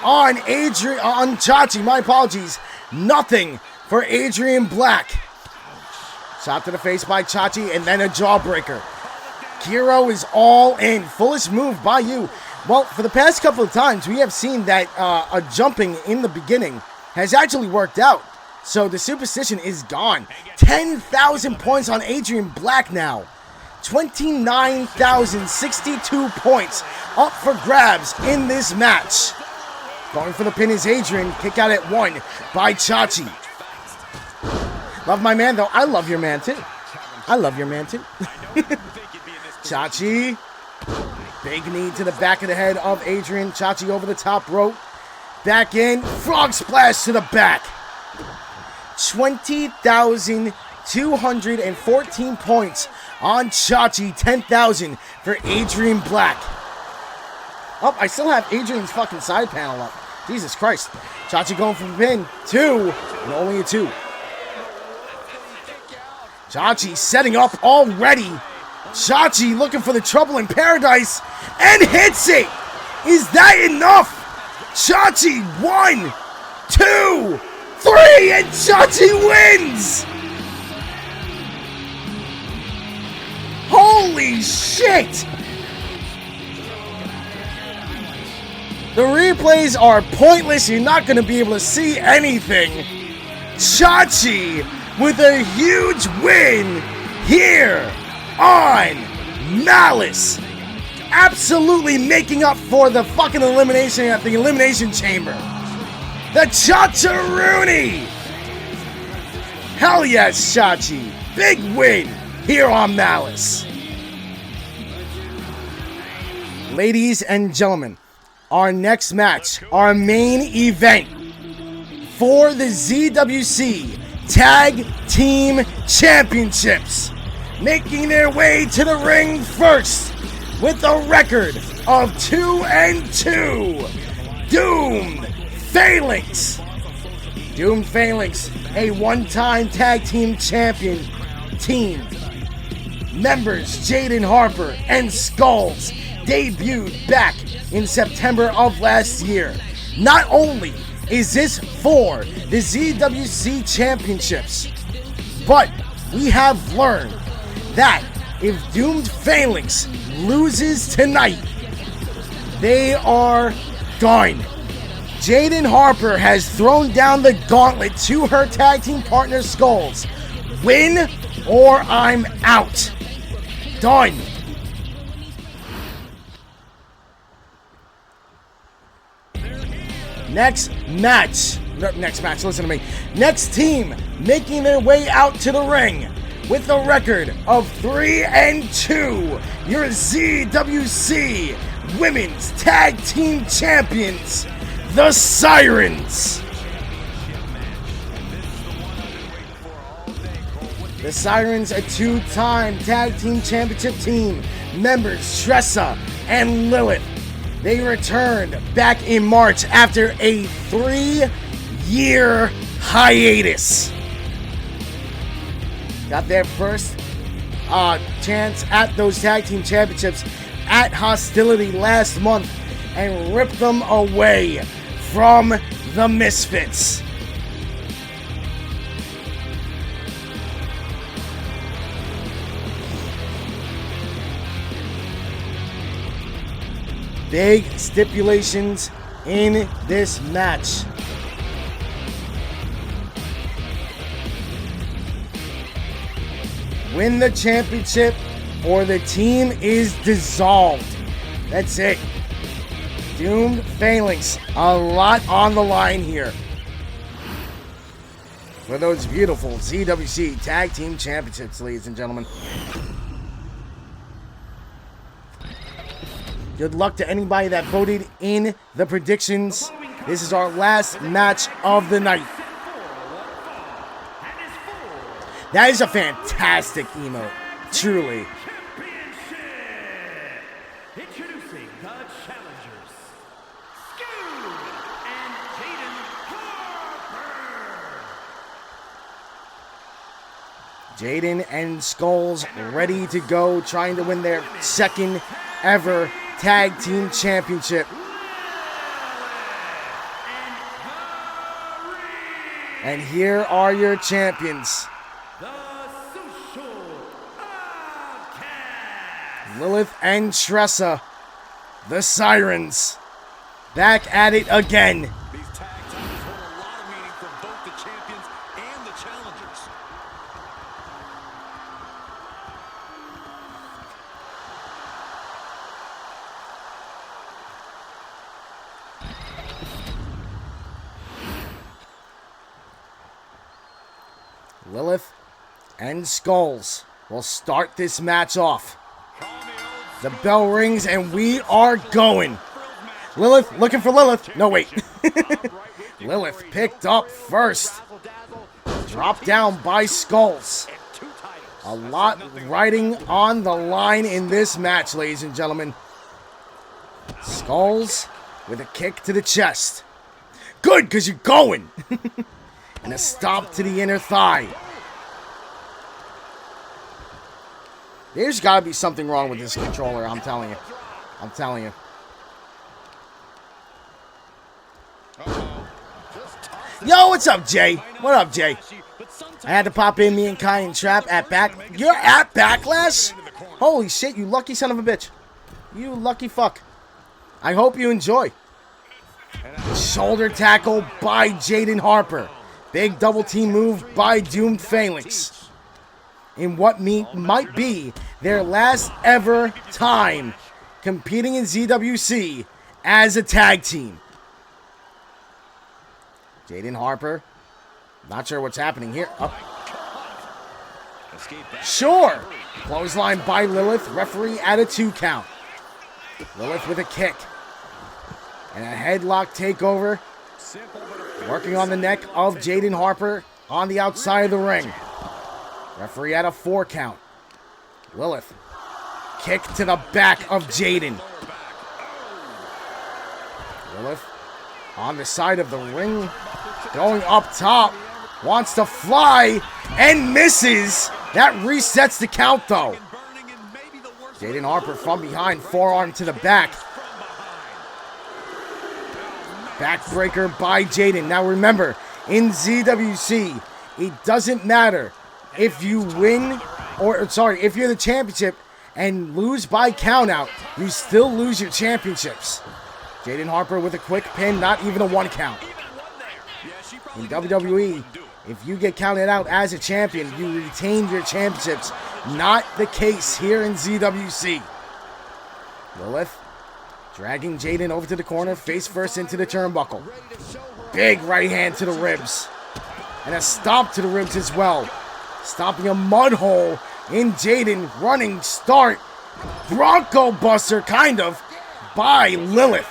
on Chachi. My apologies. Nothing for Adrian Black. Shot to the face by Chachi and then a jawbreaker. Kiro is all in. Foolish move by you. Well, for the past couple of times, we have seen that a jumping in the beginning has actually worked out. So the superstition is gone. 10,000 points on Adrian Black now. 29,062 points up for grabs in this match. Going for the pin is Adrian. Kick out at 1 by Chachi. Love my man, though. I love your man, too. I love your man, too. Chachi Big knee to the back of the head of Adrian. Chachi over the top rope. Back in. Frog splash to the back. 20,214 points on Chachi. 10,000 for Adrian Black. Oh, I still have Adrian's fucking side panel up. Jesus Christ. Chachi going for the pin. 2. And only a 2. Chachi setting up already. Chachi looking for the trouble in paradise and hits it. Is that enough? Chachi 1, 2, 3, and Chachi wins. Holy shit. The replays are pointless. You're not going to be able to see anything. Chachi with a huge win here on Malice. Absolutely making up for the fucking elimination at the Elimination Chamber. The Chacharoonie. Hell yes, Chachi. Big win here on Malice. Ladies and gentlemen, our next match, our main event for the ZWC Tag Team Championships. Making their way to the ring first with a record of 2-2. Doomed Phalanx. Doomed Phalanx, a one-time tag team champion team. Members Jaden Harper and Skulls debuted back in September of last year. Not only is this for the ZWC Championships, but we have learned that if Doomed Phalanx loses tonight, they are gone. Jaden Harper has thrown down the gauntlet to her tag team partner Skulls. Win or I'm out. Done. Next match, listen to me. Next team making their way out to the ring with a record of 3-2. Your ZWC Women's Tag Team Champions, the Sirens. The Sirens, a two-time Tag Team Championship team. Members Tressa and Lilith. They returned back in March after a 3-year hiatus. Got their first chance at those Tag Team Championships at Hostility last month and ripped them away from the Misfits. Big stipulations in this match. Win the championship or the team is dissolved. That's it. Doomed Phalanx. A lot on the line here for those beautiful ZWC Tag Team Championships, ladies and gentlemen. Good luck to anybody that voted in the predictions. This is our last match of the night. That is a fantastic emote, truly. Introducing the challengers, Scoot and Jaden Harper. Jaden and Skulls ready to go, trying to win their second ever Tag Team Championship. And here are your champions. Lilith and Tressa, the Sirens, back at it again. These tag titles hold a lot of meaning for both the champions and the challengers. Lilith and Skulls will start this match off. Call me old The bell rings and we are going. Lilith, looking for Lilith. No, wait. Lilith picked up first. Dropped down by Skulls. A lot riding on the line in this match, ladies and gentlemen. Skulls with a kick to the chest. Good, because you're going. And a stop to the inner thigh. There's got to be something wrong with this controller, I'm telling you. I'm telling you. Yo, what's up, Jay? What up, Jay? I had to pop in me and Kai and Trap at back. You're at Backlash? Holy shit, you lucky son of a bitch. You lucky fuck. I hope you enjoy. Shoulder tackle by Jaden Harper. Big double team move by Doomed Phalanx. In what might be their last ever time competing in ZWC as a tag team. Jaden Harper. Not sure what's happening here. Oh. Sure. Clothesline by Lilith. Referee at a 2 count. Lilith with a kick. And a headlock takeover. Working on the neck of Jaden Harper on the outside of the ring. Referee at a 4 count. Lilith. Kick to the back of Jaden. Lilith on the side of the ring. Going up top. Wants to fly and misses. That resets the count though. Jaden Harper from behind. Forearm to the back. Backbreaker by Jaden. Now remember, in ZWC, it doesn't matter if you win, if you're the championship and lose by countout, you still lose your championships. Jaden Harper with a quick pin, not even a 1 count. In WWE, if you get counted out as a champion, you retain your championships. Not the case here in ZWC. Lilith dragging Jaden over to the corner, face first into the turnbuckle. Big right hand to the ribs. And a stomp to the ribs as well. Stomping a mud hole in Jaden. Running start. Bronco Buster, kind of, by Lilith.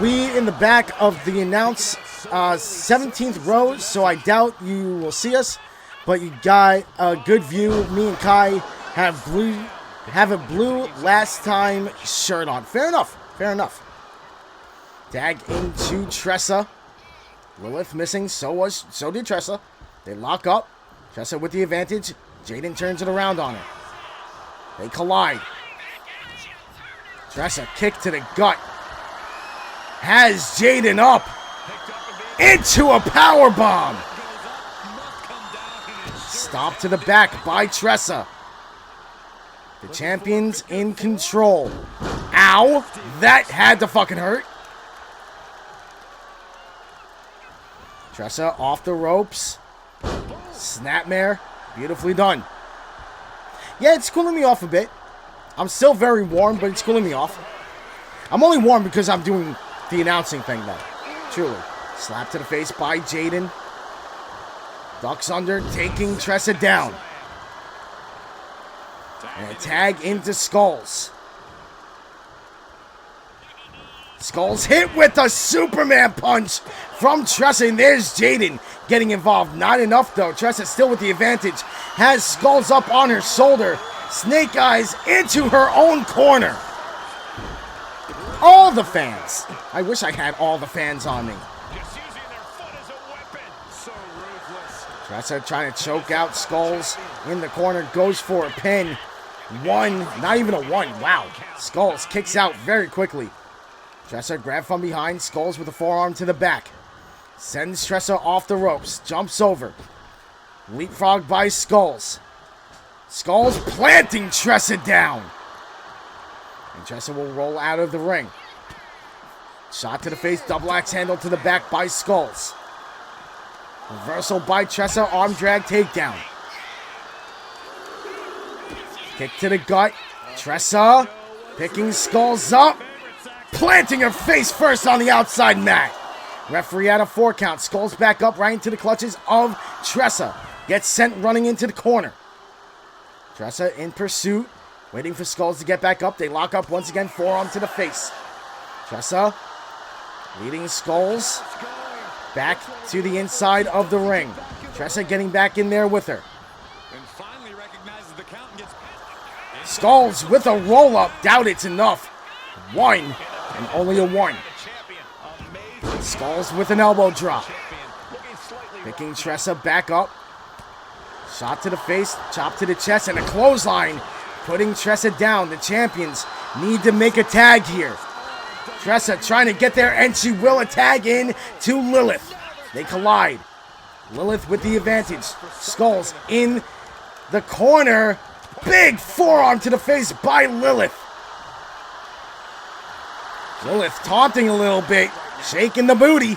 We in the back of the announce 17th row, so I doubt you will see us. But you got a good view. Me and Kai have a blue last time shirt on. Fair enough. Fair enough. Tag into Tressa. Lilith missing. So did Tressa. They lock up. Tressa with the advantage. Jaden turns it around on her. They collide. Tressa kick to the gut. Has Jaden up. Into a power bomb. Stop to the back by Tressa. The champion's in control. Ow! That had to fucking hurt. Tressa off the ropes. Snapmare. Beautifully done. Yeah, it's cooling me off a bit. I'm still very warm, but it's cooling me off. I'm only warm because I'm doing the announcing thing, though. Truly. Slap to the face by Jaden. Ducks under, taking Tressa down. And a tag into Skulls. Skulls hit with a Superman punch from Tressa. And there's Jaden getting involved. Not enough, though. Tressa still with the advantage. Has Skulls up on her shoulder. Snake Eyes into her own corner. All the fans. I wish I had all the fans on me. Tressa trying to choke out Skulls in the corner. Goes for a pin. 1, not even a 1. Wow. Skulls kicks out very quickly. Tressa grabbed from behind. Skulls with a forearm to the back. Sends Tressa off the ropes. Jumps over. Leapfrog by Skulls. Skulls planting Tressa down. And Tressa will roll out of the ring. Shot to the face. Double axe handle to the back by Skulls. Reversal by Tressa. Arm drag takedown. Kick to the gut. Tressa picking Skulls up. Planting her face first on the outside mat. Referee at a 4 count. Skulls back up right into the clutches of Tressa. Gets sent running into the corner. Tressa in pursuit, waiting for Skulls to get back up. They lock up once again, forearm to the face. Tressa leading Skulls back to the inside of the ring. Tressa getting back in there with her. And finally recognizes the count and gets... Skulls with a roll-up. Doubt it's enough. 1, and only a 1. Skulls with an elbow drop. Picking Tressa back up. Shot to the face, chop to the chest, and a clothesline. Putting Tressa down. The champions need to make a tag here. Tressa trying to get there, and she will a tag in to Lilith. They collide. Lilith with the advantage. Skulls in the corner. Big forearm to the face by Lilith. Lilith taunting a little bit, shaking the booty.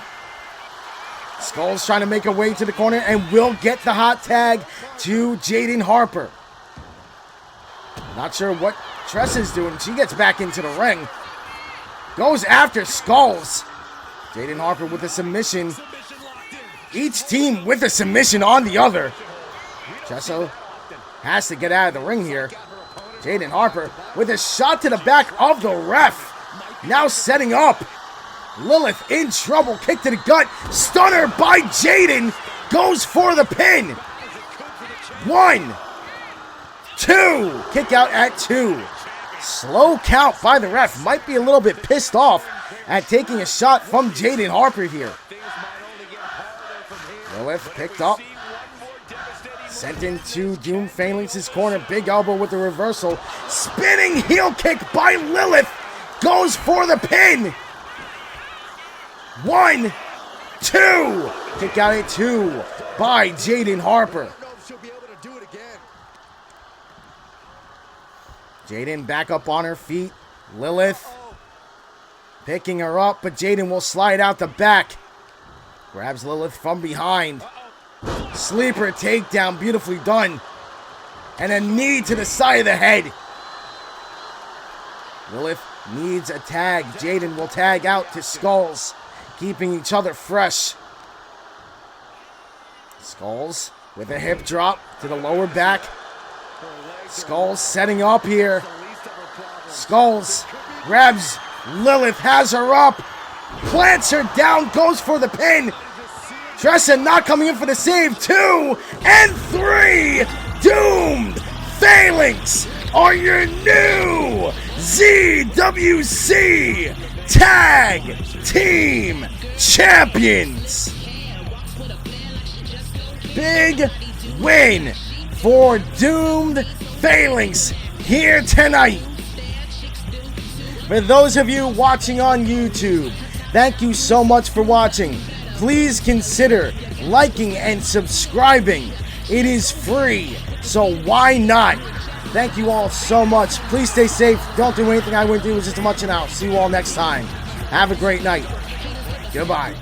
Skulls trying to make her way to the corner and will get the hot tag to Jayden Harper. Not sure what Tressa's doing. She gets back into the ring. Goes after Skulls. Jayden Harper with a submission. Each team with a submission on the other. Tressa has to get out of the ring here. Jayden Harper with a shot to the back of the ref. Now setting up. Lilith in trouble. Kick to the gut. Stunner by Jayden. Goes for the pin. 1, 2. Kick out at 2. Slow count by the ref. Might be a little bit pissed off at taking a shot from Jayden Harper here. Lilith picked up. Sent into Doom Phalanx's corner. Big elbow with the reversal. Spinning heel kick by Lilith. Goes for the pin. 1, 2. Kick out at 2 by Jayden Harper. Jayden back up on her feet. Lilith picking her up, but Jayden will slide out the back. Grabs Lilith from behind. Sleeper takedown, beautifully done. And a knee to the side of the head. Lilith needs a tag. Jayden will tag out to Skulls, keeping each other fresh. Skulls with a hip drop to the lower back. Skulls setting up here. Skulls grabs Lilith, has her up, plants her down, goes for the pin. Tressa not coming in for the save. 2 and 3. Doomed Phalanx are your new ZWC Tag Team Champions. Big win for Doomed Phalanx here tonight. For those of you watching on YouTube, thank you so much for watching. Please consider liking and subscribing. It is free, so why not? Thank you all so much. Please stay safe. Don't do anything I wouldn't do. It's just a much and out. See you all next time. Have a great night. Goodbye.